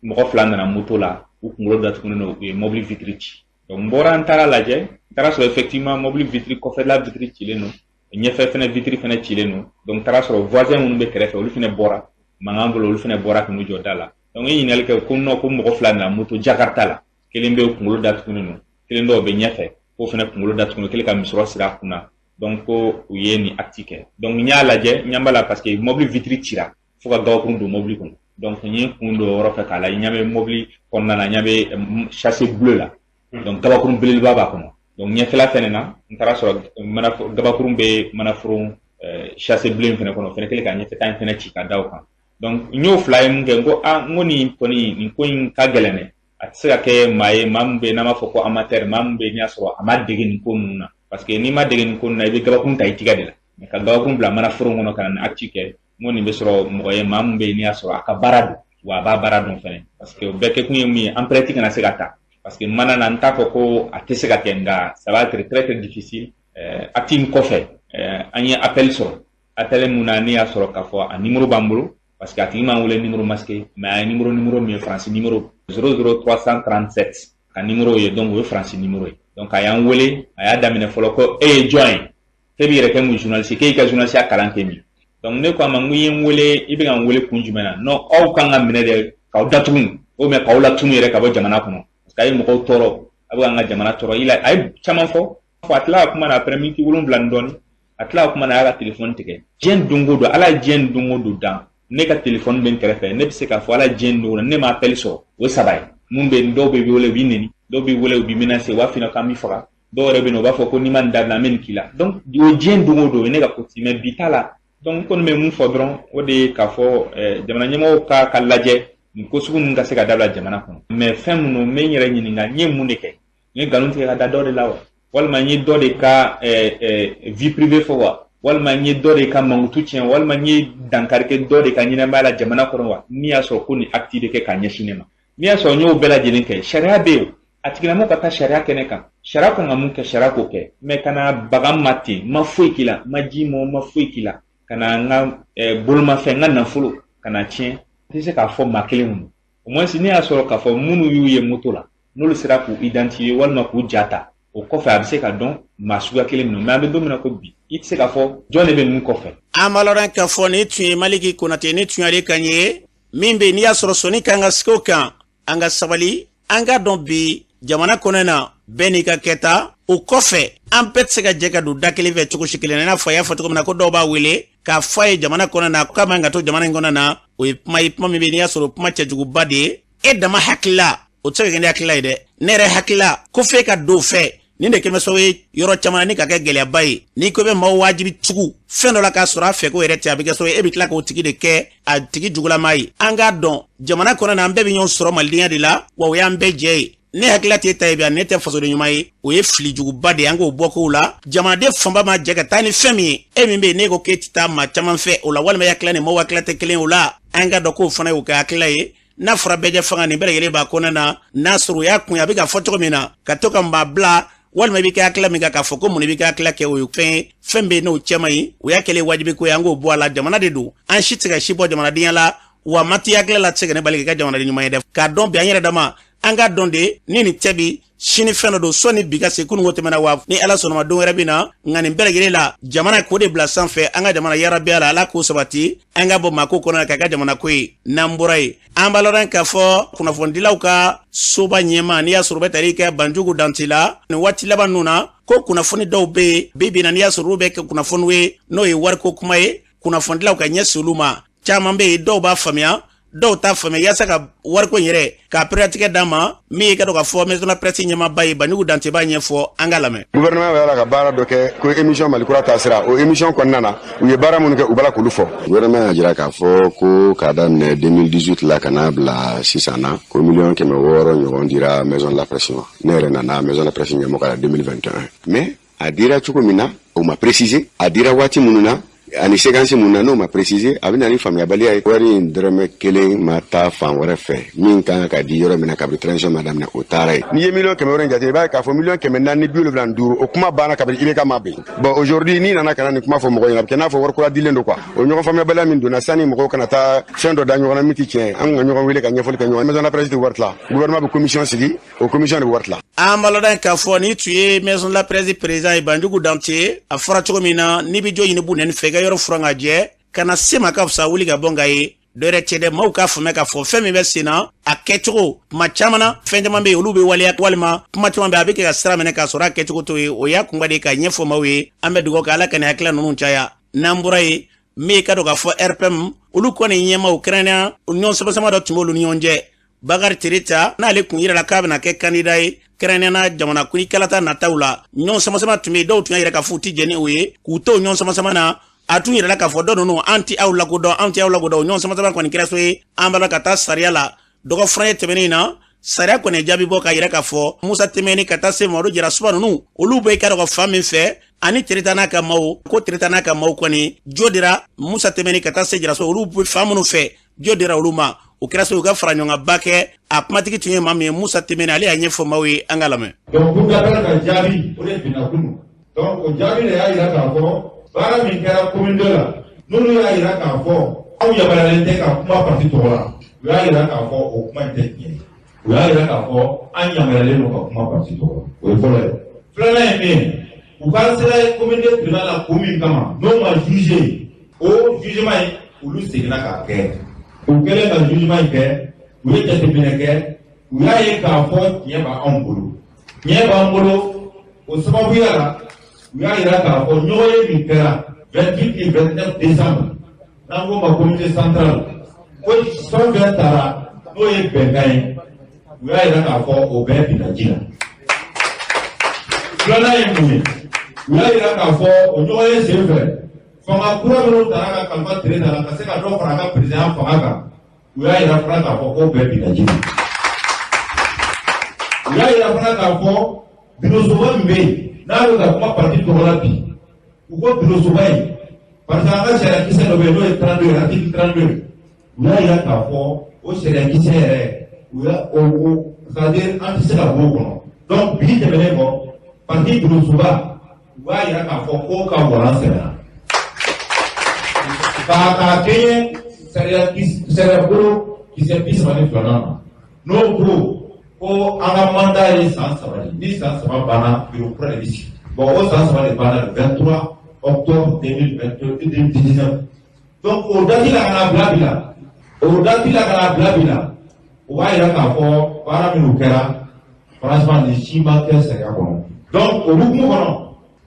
mɔgɔ fila nana moto la u kunkolo datugulen don u ye mobili vitre ci donc mbora antara laje tara so effectivement mobile vitri ko fait la vitri chileno ñefe fene vitri fene chileno donc tara so voisin mun be kere fe olu fene bora mangangolo olu fene bora kunu jodala donc yi ñal ke ko no ko mo flana moto jakarta la kelembe ko ngolo dat kunu kelendo be ñefe ko fene ko ngolo dat kunu kele kam misro sira kuna donc ko yeni actique donc ñala je ñambala parce que mobile vitri chira fuka gaw ko ndo mobile ko donc ñi kundo rofa kala ñame mobile kon na ñame châssis bleu la donc gabakurum belel baba kono donc ñefela fenena ntara so mana gabakurum be mana furu châssis bleu fene kono fene kele ka ñefe tan fene ci ka daw kan donc ñoo fly mu ngo ngoni koni ni ko ka gelene atsa ke maye mambe na mafoko amateur mambe nya so amadege ni ko nuna parce que ni ma dege ni ko na be gabakurum tay tiga de la ka gabakurum bla mana furu ngono kan actique ngoni be so moye mambe ni so aka baradu wa ba baradu fene parce que be ke kunye mi en pratique na segata parce que mana na ntako ko atesega kenga ça va être très très difficile atim ko fait anya appel so appel munani a soro ka fo a numéro bambulu parce que atima wole numéro masqué mais numéro mi français numéro 00337 ka numéro ye donc we français numéro donc aya wole aya damine folo ko join tebi reke mu journaliste ke ka journaliste akalanke mi donc ne ko manguye wole ibe ngan wole kunjumena no au kanga minede ka datun o me ka wala tumi reka bo jamana kono kay mo ko toro abuga nga jamana toro ila ay chaman fo atla kuma na premier ki wulum blandoni atla kuma na ga telephone tike jen dungo do ala jen dungo do dan ne ka telephone ben kerefe ne bise ka fo ala jen do ne ma appel so wo sabay mun be ndo be wole wineni do be wole bi menace wa fina kam fora do rebe no ba fo ko ni man da na men kila donc o jen dungo do ne ga ko ti me bitala donc kon me mun fodron o de ka fo jamana nyemo ka kalaje ni ko sugun nga se ka dabla jamana kono mais fem no me nyere nyini nga nye muneke ni galunti ka da dode lawa wal ma nyi dode ka vie privée fo wa wal ma nyi dode ka mangutu tien wal ma nyi dankarke dode ka nyina bala jamana kono wa ni aso ko ni activité ke ka nyeshinema ni aso nyo bela jinin ke sharia be atigina mo ka ta sharia keneka sharia ko ngamun ke sharia ko ke me kana bagam mati ma fuikila ma jimo ma fuikila kana nga bulma fe nga na fulu kana tien c'est ka fo makelen au moins si ni asoro ka fo munu yuye motola no le sera pour identifier walma ku jata o ko fa abse ka don masuga kelen no ma be domina ko bi itse ka fo jone be mun ko fe amaloran ka fo ni tu maliki konate ni tu ale kanye mimbe ni asoro soni kanga skoka anga sabali anga don bi jamana konena benika keta o kofe ampet sega jeka du dakeli ve chuko shikile na fo ya fo to na ko do ba wele ka fay jamana konena kama ngato jamana ngona na o mai mami be ni asoro puma chajugu bade e dama hakla o tsege ngende hakla ide nere hakla ko fe ka do fe ni de keme sowe yoro chamana ni ka ke gele bay ni ko be mo wajibi tugu fendo la ka sura fe ko erete abike sowe e bitla ko tigi de ke a tigi jugula mai anga don jamana konena ambe bi nyon soro maldinya de la wa ya ambe je ne hakila te taybia ne te faso de nyumai o ye fili jugu bade anga o boko la jamana de famba ma jega tani femi e mimbe ne ko ketita ma chaman fe o la wala ma yakla ne mo wakla te kelen o la anga do ko fana o ka akla ye na fura beje fanga ni bere yele ba kona na nasru ya kun ya biga foto mina katoka mbabla wala ma bika akla mi ka foko mun bika akla ke o fe fembe no chamai o ya kele wajibi ko yango bo ala jamana de do an shitira shibo jamana de la wa mati akla la tsege ne balike ka jamana de nyumai def ka don bi anyere dama anga donde nini tebi shini feno do soni biga se kunu wote mena wa ni ala sonoma don rabina ngani belegele la jamana ko de bla sanfe anga jamana ya rabbi ala ko sabati anga bo mako kona ka jamana ko namburai ambaloran ka fo kuna fondila ka soba nyema ni ya surbe tarika banjugu dantila ni wati laba nuna ko kuna foni do be bibi na ni ya surube ke kuna fonwe no e war ko kuma e kuna fondila ka nyesuluma chama mbe do ba famia do ta fame yasa ka war ko yere ka pratique dama mi ka do ka fo mais na pratique nyama bayi bani dante ba nyefo angalame gouvernement wala ka bara do ke ko émission malikura tasira o émission ko nana u ye bara mun ke u bala ko lu fo gouvernement ajira ka fo ko kada ne 2018 la kana bla 6 ans ko million ke me woro nyon dira maison de la presse ne re nana maison de la presse nyamo kala 2021 mais a dira chuko mina o ma préciser a dira wati mununa ani séquence mun na n'o ma préciser a bɛ na ni faamuyabaliya ye wari in dɔrɔmɛ 1 ma taa fan wɛrɛ fɛ min kan ka di yɔrɔ min na kabiri transition ma daminɛ o taara ye n'i ye miliyɔn 100 jate i b'a ye k'a fɔ miliyɔn 475 o kuma banna kabiri IBK ma bɛn bon aujourd'hui n'i nana ka na nin kuma fɔ mɔgɔw ɲɛna a bɛ kɛ n'a fɔ wari kura dilen don quoi o ɲɔgɔn faamuyabaliya min donna sani mɔgɔw kana taa fɛn dɔ da ɲɔgɔn na min tɛ tiɲɛ an ka ɲɔgɔn wele ka ɲɛfɔli kɛ ɲɔgɔn maison de la presse de wari tila gouvernement bɛ commission sigi o commission de wari tila an balodan k'a fɔ ni tun ye maison de la presse président ye Banjugu Dante a fɔra cogo min na n'i bɛ jɔ ɲini bu nɛni fɛ i ka yɔrɔ furan ka jɛ kana se ma ka fisa wuli ka bɔ nka ye dɔ yɛrɛ cɛ dɛ maaw k'a faamuya k'a fɔ fɛn min bɛ sen na a kɛcogo kuma caman na fɛn caman bɛ yen olu bɛ waleya walima kuma caman bɛ a bɛ kɛ ka sira minɛ k'a sɔrɔ a kɛcogo to ye o y'a kunba de ka ɲɛfɔ maaw ye an bɛ dugawu kɛ ala ka nin hakilila ninnu caya n'an bɔra ye min ka dɔn k'a fɔ RPM olu kɔni ɲɛmaaw kɛrɛnkɛrɛnya ɲɔgɔn sama dɔ tun b'olu ni ɲɔgɔn cɛ Bakari Tereta n'ale kun yɛrɛ la k'a bɛna kɛ candidat ye kɛrɛnkɛrɛnya jamana kuni kalata nataw la ɲɔgɔn sama tun bɛ yen dɔw tun y'a yɛrɛ k'a fɔ u tɛ jɛn ni o ye k'u to ɲɔgɔn sama na a tun yɛrɛ la k'a fɔ dɔ ninnu an tɛ aw lakodɔn ɲɔgɔn sama kɔni kɛra so ye an b'a la ka taa sariya la dɔgɔ furan ye tɛmɛnen na sariya kɔni jaabi bɔ ka yɛrɛ k'a fɔ Musa Tɛmɛni ka taa se Mamadu Jara Suba ninnu olu bɛ ka dɔn ka fan min fɛ ani Tereta n'a ka maaw ko Tereta n'a ka maaw kɔni jo dira Musa Tɛmɛni ka taa se Jara Suba olu bɛ fan minnu fɛ jo dira olu ma o kɛra so u ka fara ɲɔgɔn ba kɛ a kumatigi tun ye maa min ye Musa Tɛmɛni ale y'a ɲɛfɔ maaw ye an ka lamɛn. donc pour ka jaabi o de binna kunu donc o jaabi de y'a yira k'a fɔ baara min kɛra commune 2 la n'olu y'a yira k'a fɔ aw yamaruyalen tɛ ka kuma parti tɔgɔ la u y'a yira k'a fɔ o kuma in tɛ tiɲɛ ye u y'a yira k'a fɔ an yamaruyalen don ka kuma parti tɔgɔ la o ye fɔlɔ ye filanan ye min ye u ka sera commune 2 tribunal la ko min kama n'o ma juge o jugement in olu seginna k'a kɛ u kɛlen ka jugement in kɛ u ye jateminɛ kɛ u y'a ye k'a fɔ tiɲɛ b'anw bolo tiɲɛ b'an bolo o sababuya la u y'a yira k'a fɔ ɲɔgɔn ye min kɛra 28 et 29 décembre n'an ko ma comité central ko fɛn fɛn taara n'o ye bɛnkan ye u y'a yira k'a fɔ o bɛɛ binna ji la filanan ye mun ye u y'a yira k'a fɔ o ɲɔgɔn ye sen fɛ fanga kura minnu taara ka kalifa Tereta la ka se ka dɔ fara a ka président fanga kan u y'a yira fana k'a fɔ k'o bɛɛ binna ji la u y'a yira fana k'a fɔ birosoba min bɛ yen n'a bɛ ka kuma parti tɔgɔ la bi u ko birosoba in parce que an ka sariya kisɛ dɔ bɛ yen n'o ye 32 ye article 32 u y'a yira k'a fɔ o sariya kisɛ yɛrɛ u y'a o c'est-à-dire an tɛ se ka bɔ o kɔnɔ donc bi tɛmɛnen kɔ parti birosoba u y'a yira k'a fɔ k'o ka walan sɛbɛnna k'a kɛɲɛ sariya bolo kisɛ 32 ma n'o ko ko an ka mandat ye san 3 ni san 3 banna bureau kura de bɛ sigi bon o san 3 de banna le 23 octobre 2019 donc o dati la ka na bila bi la o dati la ka na bila bi la o b'a yira k'a fɔ baara minnu kɛra franchement nin si ma kɛ sariya kɔnɔ donc o hukumu kɔnɔ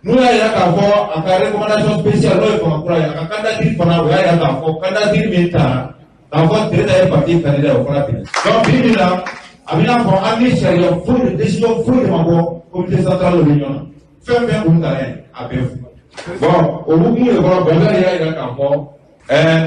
n'u y'a yira k'a fɔ a ka recommandation spéciale n'o ye fanga kura ye a ka candidature fana o y'a yira k'a fɔ candidature min taara k'a fɔ Tereta ye parti candidat o fana binna donc bi bi la a bɛ n'a fɔ an ni sariya foyi de décision foyi de ma bɔ comité central de l'union na fɛn fɛn kun taara yen a bɛɛ fu bon o hukumu de kɔnɔ Bakari y'a yira k'a fɔ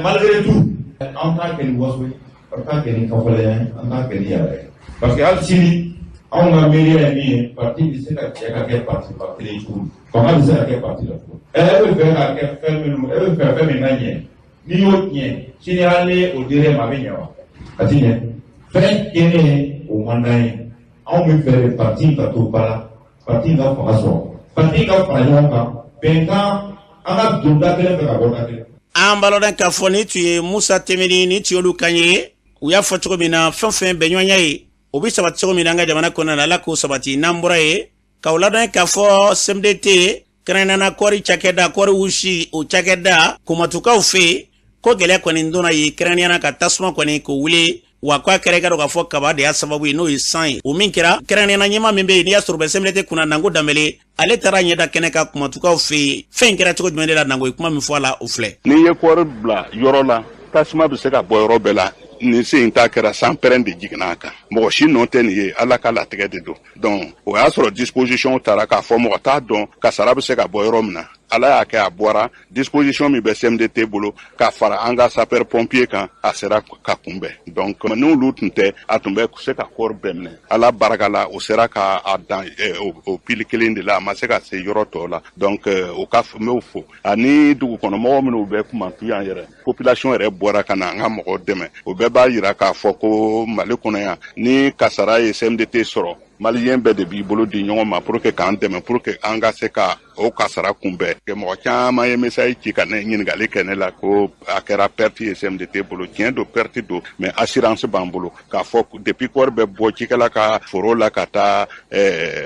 malgré tout an t'a kɛ ni waso ye an t'a kɛ ni kafɔlɛ ye an t'a kɛ ni yɛrɛ ye parce que hali sini anw ka miiriya ye min ye parti bɛ se ka cɛ ka kɛ parti ba kelen ye cogo min fanga bɛ se ka kɛ parti la cogo e bɛ fɛ ka kɛ fɛn min e bɛ fɛ fɛn min ka ɲɛ n'i y'o tiɲɛ sini hali ni o dir'e ma a bɛ ɲɛ wa a ti ɲɛ fɛn tiɲɛnen o man d'an ye anw bɛ fɛ parti ka to ba la parti ka fanga sɔrɔ parti ka fara ɲɔgɔn kan bɛnkan an ka don da kelen fɛ ka bɔ da kelen. an balodan k'a fɔ ni tun ye Musa Tɛmɛni ni tun y'olu kan ye u y'a fɔ cogo min na fɛn fɛn bɛnɲɔgɔnya ye o bɛ sabati cogo min na an ka jamana kɔnɔna la ala k'o sabati n'an bɔra ye k'aw ladɔn k'a fɔ CMDT kɛrɛnkɛrɛnnenya kɔɔri cakɛda kɔɔri wusi o cakɛda komatukaw fɛ yen ko gɛlɛya kɔni donna ye kɛrɛnkɛrɛnnenya ka tasuma kɔni k'o wuli wa k'a kɛra ka dɔn k'a fɔ kaba de y'a sababu ye n'o ye san ye o min kɛra kɛrɛnkɛrɛnnenya ɲɛmaa min bɛ yen n'i y'a sɔrɔ bɛ CMDT kunna Nango Danbɛlɛ ale taara ɲɛda kɛnɛ ka kumatukaw fɛ yen fɛn kɛra cogo jumɛn de la Nango ye kuma min fɔ a la o filɛ. n'i ye kɔɔri bila yɔrɔ la tasuma bɛ se ka bɔ yɔrɔ bɛɛ la nin sen in ta kɛra san pɛrɛn de jiginna a kan mɔgɔ si nɔ tɛ nin ye ala ka latigɛ de don donc o y'a sɔrɔ disposition taara k'a fɔ mɔgɔ t'a dɔn kasara bɛ se ka bɔ yɔrɔ min na ala y'a kɛ a bɔra disposition min bɛ CMDT bolo k'a fara an ka sapeur pompier kan a sera ka kunbɛn donc n'olu tun tɛ a tun bɛ se ka kɔɔri bɛɛ minɛ ala barika la o sera ka a dan o pili kelen de la a ma se ka se yɔrɔ tɔw la donc o ka n b'o fo ani dugukɔnɔmɔgɔ minnu bɛ kumantu yan yɛrɛ population yɛrɛ bɔra ka na an ka mɔgɔw dɛmɛ o bɛɛ b'a yira k'a fɔ ko Mali kɔnɔ yan ni kasara ye CMDT sɔrɔ maliyɛn bɛɛ de b'i bolo di ɲɔgɔn ma pour que k'an dɛmɛ pour que an ka se ka o kasara kunbɛn mɔgɔ caman ye message ci ka ne ɲininkali kɛ ne la ko a kɛra perte ye CMDT bolo tiɲɛ don perte don mais assurance b'an bolo k'a fɔ depuis kɔɔri bɛ bɔ cikɛla ka foro la ka taa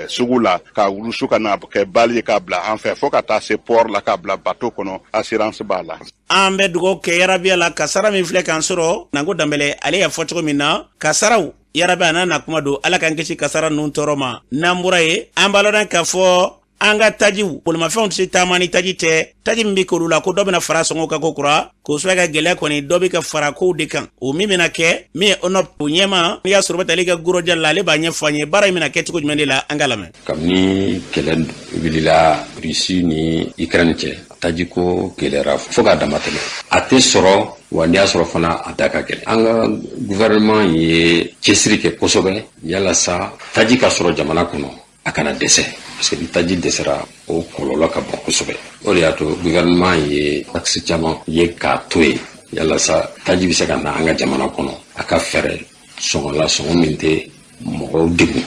sugu la ka wulusu ka na kɛ bali ye k'a bila an fɛ fo ka taa se port la k'a bila bateau kɔnɔ assurance b'a la. An bɛ dugawu kɛ yarabiya la kasara min filɛ k'an sɔrɔ Nango Danbɛlɛ ale y'a fɔ cogo min na kasaraw yarabi a n'a kuma don ala k'an kisi kasara ninnu tɔɔrɔ ma n'an bɔra ye an b'a lɔn k'a fɔ an ka tajiw bolimafɛnw tɛ se taama ni taji tɛ taji min bɛ k'olu la ko dɔ bɛna fara sɔngɔ ka ko kura k'o sɔrɔ ka gɛlɛya kɔni dɔ bɛ ka fara kow de kan o min bɛna kɛ min ye ONOP o ɲɛma n'i y'a sɔrɔ bɛ ale ka goroja la ale b'a ɲɛfɔ an ye baara in bɛna kɛ cogo jumɛn de la an ka lamɛn. Kabini kɛlɛ wulila Rusi ni Ukraine cɛ tajiko gɛlɛyara fo k'a dama tɛmɛ a tɛ sɔrɔ wa n'i y'a sɔrɔ fana a da ka gɛlɛn an ka gouvernement ye cɛsiri kɛ kosɛbɛ yalasa taji ka sɔrɔ jamana kɔnɔ a kana dɛsɛ parce que ni taji dɛsɛra o kɔlɔlɔ ka bon kosɛbɛ o de y'a to gouvernement ye taxe caman ye k'a to yen yalasa taji bɛ se ka na an ka jamana kɔnɔ a ka fɛɛrɛ sɔngɔ la sɔngɔ min tɛ mɔgɔw degun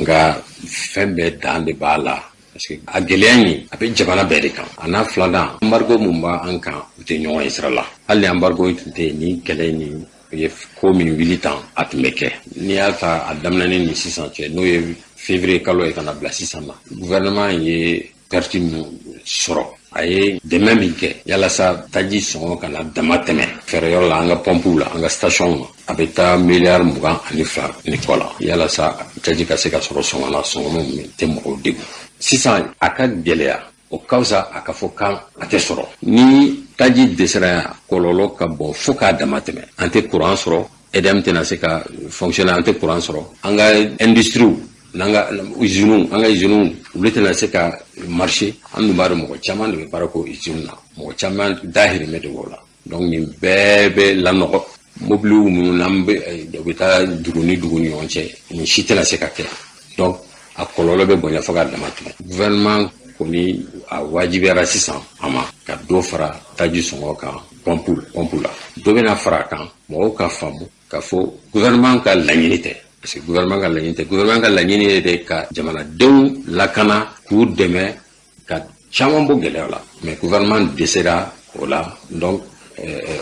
nka fɛn bɛɛ dan de b'a la parce que a gɛlɛya in a bɛ jamana bɛɛ de kan a n'a filanan embargo mun b'an kan u tɛ ɲɔgɔn ye sira la hali ni embargo tun tɛ yen ni kɛlɛ ni ye ko min wuli tan a tun bɛ kɛ n'i y'a ta a daminɛnen ni sisan cɛ n'o ye février kalo ye ka na bila sisan na gouvernement ye perte min sɔrɔ a ye dɛmɛ min kɛ yalasa taji sɔngɔ kana dama tɛmɛ fɛɛrɛyɔrɔ la an ka pɔmpuw la an ka station na a bɛ taa miliyari 22 ni kɔ la yalasa taji ka se ka sɔrɔ sɔngɔ la sɔngɔ min tɛ mɔgɔw degun sisan a ka gɛlɛya o ka fisa a ka fɔ kan a tɛ sɔrɔ ni taji dɛsɛra kɔlɔlɔ ka bon fo k'a dama tɛmɛ an tɛ courant sɔrɔ EDM tɛna se ka fonctionner an tɛ courant sɔrɔ an ka industrie n'an ka usines an ka usines olu tɛna se ka marcher an dun b'a dɔn mɔgɔ caman de bɛ baara k'o usines na mɔgɔ caman dahirimɛ de b'o la donc nin bɛɛ bɛ lanɔgɔ mobiliw minnu n'an bɛ taa dugu ni dugu ni ɲɔgɔn cɛ nin si tɛna se ka kɛ donc a kɔlɔlɔ bɛ bonya fo k'a dama tɛmɛ gouvernement kɔni a wajibiyara sisan a ma ka dɔ fara taji sɔngɔ kan pɔmpu la dɔ bɛna fara a kan mɔgɔw ka faamu k'a fɔ gouvernement ka laɲini tɛ parce que gouvernement ka laɲini tɛ gouvernement ka laɲini ye de ka jamanadenw lakana k'u dɛmɛ ka caman bɔ gɛlɛya la mais gouvernement dɛsɛra o la donc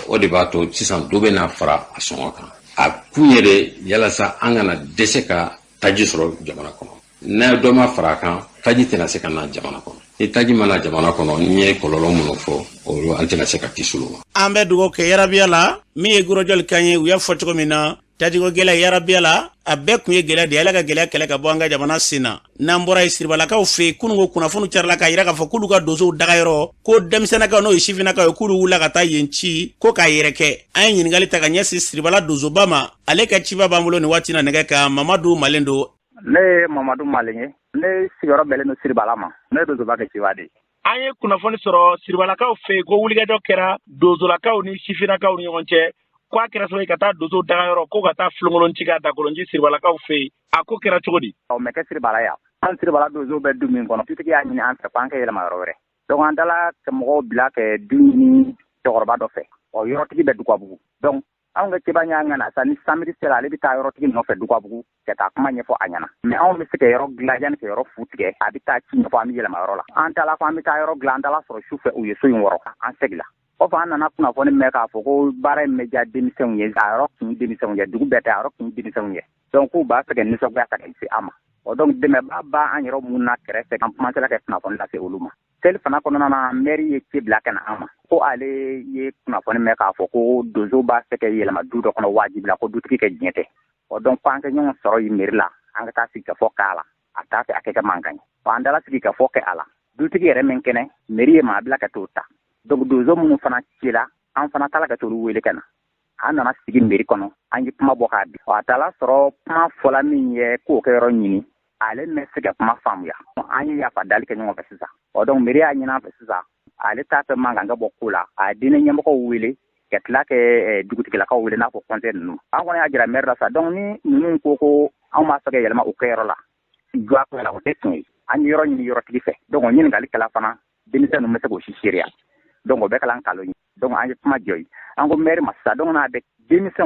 o de b'a to sisan dɔ bɛna fara a sɔngɔ kan a kun ye de yalasa an kana dɛsɛ ka taji sɔrɔ jamana kɔnɔ n'a dɔ ma fara a kan taji tɛna se ka na jamana kɔnɔ ni taji mana jamana kɔnɔ ni ye kɔlɔlɔ minnu fɔ olu an tɛna se ka kisi olu ma. An bɛ dugawu kɛ yarabiya la min ye gorojɔli kan ye u y'a fɔ cogo min na tajiko gɛlɛya yarabiya la a bɛɛ kun ye gɛlɛya de ala ka gɛlɛya kɛlɛ ka bɔ an ka jamana sen na n'an bɔra ye siribalakaw fɛ yen kununko kunnafoni carila k'a yira k'a fɔ k'olu ka donsow dagayɔrɔ ko denmisɛnnakaw n'o ye sifinnakaw ye k'olu wulila ka taa yen ci ko k'a yɛrɛ kɛ an ye ɲininkali ta ka ɲɛsin siribala donsoba ma ale ka ciba b'an bolo nin waati na nɛgɛ kan Mamadu Malen don. Ne ye Mamadu Malen ye ne sigiyɔrɔ bɛlen don Siribala ma ne ye donsoba kɛ ciba de. An ye kunnafoni sɔrɔ siribalakaw fɛ yen ko wulikajɔ kɛra donsolakaw ni sifinnakaw ni ɲɔgɔn cɛ ko a kɛra sababu ka taa donsow dagayɔrɔ ko ka taa filonkolon ci ka dakolonci siribalakaw fɛ yen a ko kɛra cogo di. O mɛ kɛ Siribala yan an Siribala donsow bɛ du min kɔnɔ tutigi y'a ɲini an fɛ ko an ka yɛlɛma yɔrɔ wɛrɛ donc an taara ka mɔgɔw bila kɛ du ɲini cɛkɔrɔba dɔ fɛ ɔ yɔrɔtigi bɛ Dugabugu donc anw ka cɛba ɲa ŋana sa ni samedi sera ale bɛ taa yɔrɔtigi nɔfɛ Dugabugu ka taa kuma ɲɛfɔ a ɲɛna mais anw bɛ se ka yɔrɔ dilan yanni ka yɔrɔ fu tigɛ a bɛ taa ci ɲɛfɔ an bɛ yɛlɛma yɔrɔ la an taara fɔ an bɛ taa yɔrɔ dilan an taara sɔrɔ su fɛ u ye so in wɔrɔ an segila o fa an nana kunnafoni mɛn k'a fɔ ko baara in bɛ diya denmisɛnw ye a yɔrɔ kun denmisɛnw ye dugu bɛɛ tɛ a yɔrɔ kun denmisɛnw ye donc k'u b'a fɛ ka nisɔngoya ta ka se an ma o donc dɛmɛba b'a an yɛrɛ mun na kɛrɛfɛ an commencera ka kunnafoni lase olu ma seli fana kɔnɔna na mairie ye ci bila ka na an ma ko ale ye kunnafoni mɛn k'a fɔ ko donso b'a fɛ ka yɛlɛma du dɔ kɔnɔ wajibi la ko dutigi ka diɲɛ tɛ o donc ko an ka ɲɔgɔn sɔrɔ yen mairie la an ka taa sigi ka fɔ k'a la a t'a fɛ a kɛ ka mankan ye wa an dala sigi ka fɔ kɛ a la dutigi yɛrɛ min kɛnɛ mairie ye maa bila ka t'o ta donc donso minnu fana ci la an fana taara ka t'olu wele ka na an nana sigi mairie kɔnɔ an ye kuma bɔ k'a di a taara sɔrɔ kuma fɔla min ye k'o kɛ yɔrɔ ɲini ale mɛ se ka kuma faamuya an ye yafa dali kɛ ɲɔgɔn fɛ sisan o donc mairie y'a ɲini an fɛ sisan ale ta ta manga nga bokula a dina nyamba ko wile ketla ke dugutigila ka wile na ko konten nu an ko ya jira merda sa donc ni nun ko an ma sage yelma o kayro la jwa ko la o tekni an yoro ni yoro tigi fe donc nyin ngali kala fana denisa no mese ko shishiria donc be kala kalo donc an kuma joy an ko mer massa donc na be denisa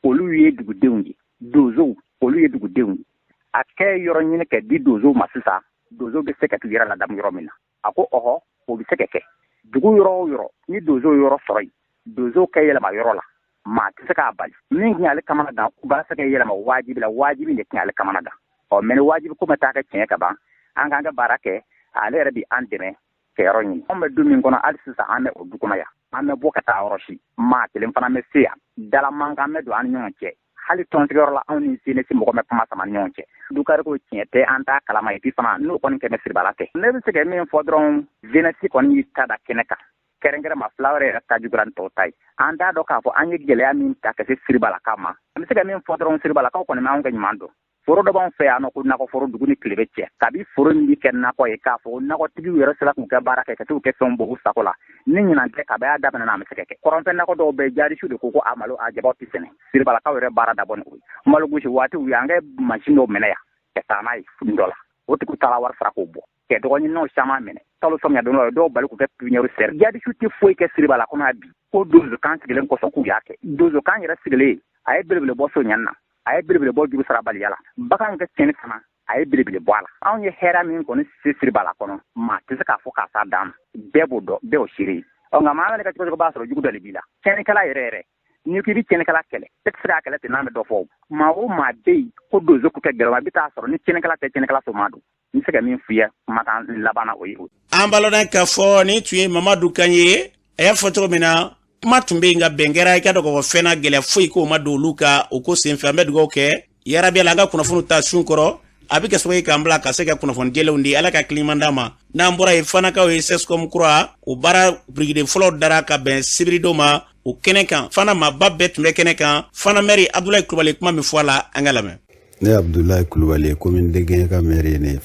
olu ye dugu deungi dozo olu ye dugu deungi ake yoro nyin ke di dozo masisa dozo be se ka tira la dam yoro mina ako oho o bi se ke dugu yoro ni dozo yoro soroi dozo ke yela ma yoro la ma ti se ka bal min nyale kamana da ba se ke yela ma wajibi ne nyale kamana da o men wajibi ko mata ka ken ka ba an ga barake ale rabi an deme ke yoro ni on me dumin kono alsisa ame o dukuma ya ame bokata oroshi ma telem fana me sia dala manga me do an nyonche hali ton tigor la on sine si mo ko me pama sama nyonche du kar ko tiete anta kala mai pi fana no kon ke me sirbalate ne bi se ke me fodron venesi kon yi tada keneka kerengere ma flawre ta juguran to tai anda do ka fo anye gele amin ta ke sirbala kama mi se ke me fodron sirbala ka ko ne ma on ganyi mando foro do bon fe ano ko na ko foro duguni klebece kabi foro ndi ken na ko e ka fo na ko tigi wero sala ko ka baraka ke to ke sombo usakola ninyi na te ka ba da bana na me seke koron na ko do be jari shude ko amalo a jabo tisene sir bala ka were bara da bon ko malu gushi wati uyange machine do menaya ke tanai fundola woti ku tala war fra ko bo ke do ni no chama mene talo somya do bal ko ke pinyeru ser jari shuti foi ke sir bala ko na bi ko dozo kan sigelen ko so ku yake dozo kan yera sigele ay belbele bo so nyanna ay bilibili bo jugu sara bali yala bakan ga tene sama ay bilibili boala an ye hera min ko ni sisiri bala kono ma tise ka fo ka sa dam bebo do be o shiri o nga ma ne ka ko ba soro jugu dali bila tene kala yere ni ki bi tene kala kele tekra kala te na me do fo ma o ma de ko do zo ku ke gelo ma bita soro ni tene kala so madu ni se ga min fiya mata labana o yi an balona ka fo ni tuye Mamadou Kanye e foto mina matumbe nga bengera ka dogo fena gele foi ko madoluka o ko senfa medgo ke yara be langa kuna funu ta sunkoro abike soye ka mbla ka sega kuna fon jele undi ala ka klimandama na mbora e fana ka o seskom kura o bara brigade folo dara ka ben sibridoma o keneka fana ma babet me keneka fana meri Abdoulaye Coulibaly kuma mi fola angalame ne Abdoulaye Coulibaly ko min degen ka meri ne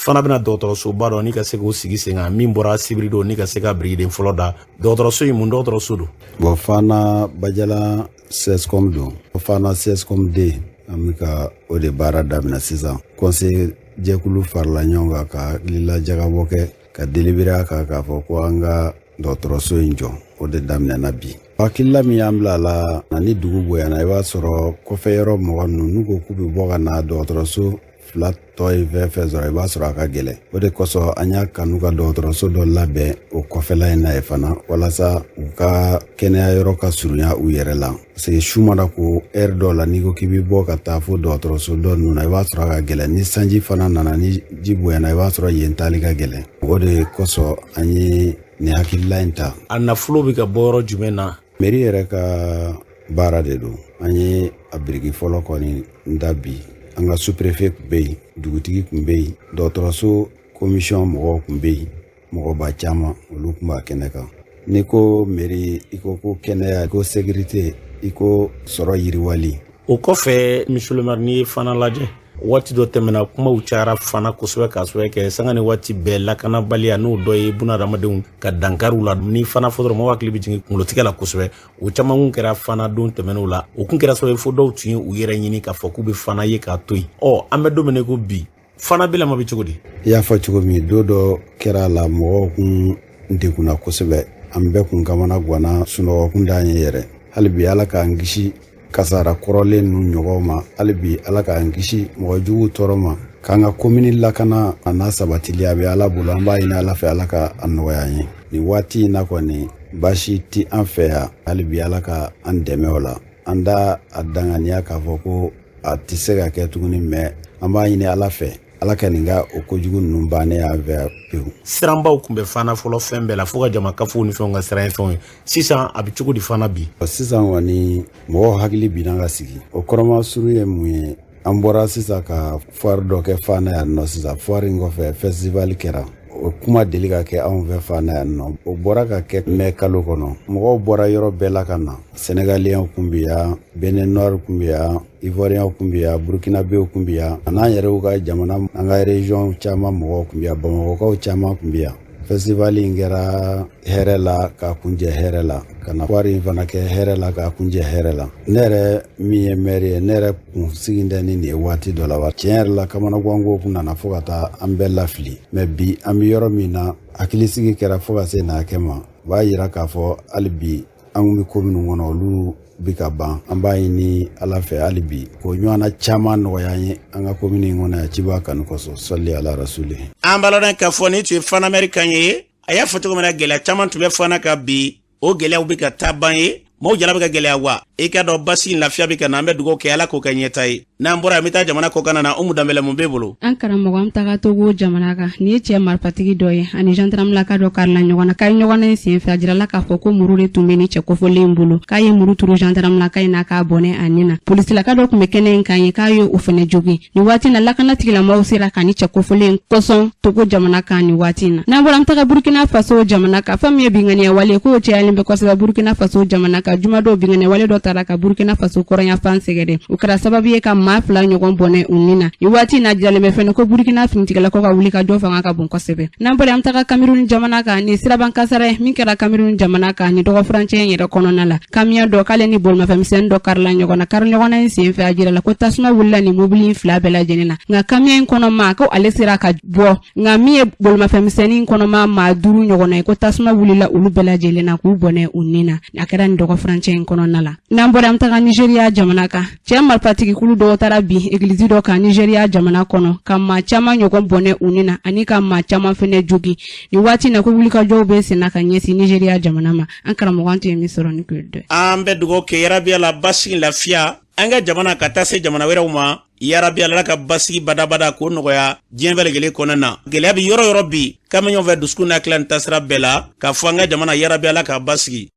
fana bena dɔgɔtɔrɔso ba dɔ ni ka se k'o sigi sen kan min bɔra sibiri don ni ka se ka biriden fɔlɔ da dɔgɔtɔrɔso in mun dɔgɔtɔrɔso don bon fana bajala sescom don fana sescom d an bɛ ka o de baara daminɛ sisan conseil jɛkulu farala ɲɔgɔn kan ka hakilila jagabɔ kɛ ka délibéré kan k'a fɔ ko an ka dɔgɔtɔrɔso in jɔ o de daminɛna bi hakilila min y'an bila la ni dugu bonyana i b'a sɔrɔ kɔfɛ yɔrɔ mɔgɔ ninnu n'u ko k'u bɛ bɔ ka na dɔgɔtɔrɔso fila tɔ ye fɛn sɔrɔ i b'a sɔrɔ a ka gɛlɛn o de kosɔn an y'a kanu ka dɔgɔtɔrɔso dɔ labɛn o kɔfɛla in na ye fana walasa u ka kɛnɛya yɔrɔ ka surunya u yɛrɛ la parce que su mana ko heure dɔ la n'i ko k'i bɛ bɔ ka taa fo dɔgɔtɔrɔso dɔ ninnu na i b'a sɔrɔ a ka gɛlɛn ni sanji fana nana ni ji bonyana i b'a sɔrɔ yen taali ka gɛlɛn o de kosɔn an ye nin hakilila in ta a nafolo bɛ ka bɔ yɔrɔ jumɛn na mairie yɛrɛ ka baara de don an ye a biriki fɔlɔ kɔni da bi an ka sous-préfet kun bɛ yen dugutigi kun bɛ yen dɔgɔtɔrɔso commission mɔgɔw kun bɛ yen mɔgɔba caman olu kun b'a kɛnɛ kan n'i ko mairie i ko kɛnɛya i ko sécurité i ko sɔrɔ yiriwali o kɔfɛ monsieur le maire n'i ye fana lajɛ waati dɔ tɛmɛna kumaw cayara fana kosɛbɛ k'a sɔrɔ kɛ sanga ni waati bɛɛ lakanabaliya n'o dɔ ye bunadamadenw ka dankariw la ni fana fɔ dɔrɔn mɔgɔw hakili bɛ jigin kunkolotigɛ la kosɛbɛ o caman kun kɛra fana don tɛmɛnenw la o kun kɛra sababu ye fo dɔw tun ye u yɛrɛ ɲini k'a fɔ k'u bɛ fana ye k'a to yen an bɛ don min ko bi fana bilama bɛ cogo di i y'a fɔ cogo min don dɔ kɛra a la mɔgɔw kun degunna kosɛbɛ an bɛɛ kun kamana ganna sunɔgɔ kun d'an ye yɛrɛ hali bi ala k'an kisi kasara kɔrɔlen ninnu ɲɔgɔn ma hali bi ala k'an kisi mɔgɔ jugu tɔɔrɔ ma k'an ka komini lakana a n'a sabatili a bɛ ala bolo an b'a ɲini ala fɛ ala ka a nɔgɔya an ye nin waati in na kɔni baasi ti an fɛ yan hali bi ala ka an dɛmɛ o la an da a danganiya k'a fɔ ko a tɛ se ka kɛ tuguni mɛ an b'a ɲini ala fɛ ala ka nin ka o kojugu ninnu bannen an fɛ pewu siranbaw kun bɛ fana fɔlɔ fɛn bɛɛ la fo ka jamakafow ni fɛnw ka siran ye fɛnw ye sisan a bɛ cogo di fana bi sisan kɔni mɔgɔw hakili binna ka sigi o kɔrɔma suru ye mun ye an bɔra sisan ka foire dɔ kɛ fana yan nɔ sisan foire in kɔfɛ festival kɛra o kuma deli ka kɛ anw fɛ fana yan nɔ o bɔra ka kɛ mɛ kalo kɔnɔ mɔgɔw bɔra yɔrɔ bɛɛ la ka na senegaliyɛnw kun bɛ yan benin nord kun bɛ yan ivoiriyɛnw kun bɛ yan burkinabɛw kun bɛ yan a n'an yɛrɛw ka jamana an ka région caman mɔgɔw kun bɛ yan bamakɔkaw caman kun bɛ yan festival in kɛra hɛrɛ la k'a kunjɛ hɛrɛ la ka na wari in fana kɛ hɛrɛ la k'a kunjɛ hɛrɛ la ne yɛrɛ min ye maire ye ne yɛrɛ kun sigin tɛ ni nin ye waati dɔ la wa tiɲɛ yɛrɛ la kamanaganko kun nana fɔ ka taa an bɛɛ lafili mɛ bi an bɛ yɔrɔ min na hakilisigi kɛra fɔ ka se n'a kɛ ma b'a yira k'a fɔ hali bi an bɛ ko minnu kɔnɔ olu bi ka ban an b'a ɲini ala fɛ hali bi ko ɲɔgɔnna caman nɔgɔya an ye an ka komini in kɔnɔ yan ci b'a kanu kosɔn sɔli ala rasuli an balɔn k'a fɔ ni tun ye Fana Americain ye a y'a fɔ cogo min na gɛlɛya caman tun bɛ Fana kan bi o gɛlɛyaw bɛ ka taa ban ye maaw jala bɛ ka gɛlɛya wa i ka dɔn basi in lafiya bɛ ka na an bɛ dugawu kɛ ala k'o kɛ ɲɛta ye n'an bɔra an bɛ taa jamana kɔ kana na Umu Danbɛlɛ mun b'e bolo an karamɔgɔ an taga Togo jamana kan ni ye cɛ marifatigi dɔ ye ani gendarmelaka dɔ karila ɲɔgɔn na k'a ye ɲɔgɔn in sen fɛ a jirala k'a fɔ ko muru de tun bɛ ni cɛ kɔfɔlen bolo k'a ye muru turu gendarmelaka in na k'a bɔnɛ a nin na polisilaka dɔ tun bɛ kɛnɛ in kan ye k'a ye o fɛnɛ jogi nin waati na lakana tigilamɔgɔw sera ka ni cɛ kɔfɔlen kɔsɔn Togo jamana kan nin waati na n'an bɔra an taga Burkina Faso jamana kan fɛn min ye binganiya wale k'o cɛyalen bɛ kosɛbɛ Burkina Faso jamana kan jumadɔ binganiya wale dɔ taara ka Burkina Faso kɔrɔnya fan sɛgɛrɛ o kɛra sababu ye ka maa 2 ɲɔgɔn bɔnɛ u nin na nin waati na jalen bɛ fɛnɛ ko Burkina finitigilakaw ka wuli ka jɔ fanga ka bon kosɛbɛ n'an bɔra an taga Cameroun jamana kan ni siraban kasara min kɛra Cameroun jamana kan ni dɔgɔ furancɛ in yɛrɛ kɔnɔna la kamiya dɔ k'ale ni bolimafɛnmisɛn dɔ karila ɲɔgɔn na kari ɲɔgɔnna in sen fɛ a jirala ko tasuma wulila ni mobili in 2 bɛɛ lajɛlen na nka kamiya in kɔnɔma ko ale sera ka bɔ nka min ye bolimafɛnmisɛnnin kɔnɔma maa 5 ɲɔgɔnna ye ko tasuma wulila olu bɛɛ lajɛlen na k'u bɔnɛ u nin na a kɛra ni dɔgɔ furancɛ in kɔnɔna la n'an bɔra an taga Nigeria jamana kan cɛ marifatigikulu dɔw taara bi église dɔ kan Nigeria jamana kɔnɔ ka maa caman ɲɔgɔn bɔnɛ u nin na ani ka maa caman fɛnɛ jogi ni waati na ko wulikajɔw bɛ senna ka ɲɛsin Nigeria jamana ma an karamɔgɔ an tun ye min sɔrɔ ni k'o dɔ an bɛ dugawu kɛ yarabi ala basigi lafiya an ka jamana ka taa se jamana wɛrɛw ma yarabi ala ka basigi badabada k'o nɔgɔya diɲɛ bɛɛ lajɛlen kɔnɔ na gɛlɛya bɛ yɔrɔ yɔrɔ bi k'an bɛ ɲɔgɔn fɛ dusukun n'a tila ni taasira bɛɛ la k'a fɔ an ka jamana yarabi ala ka basigi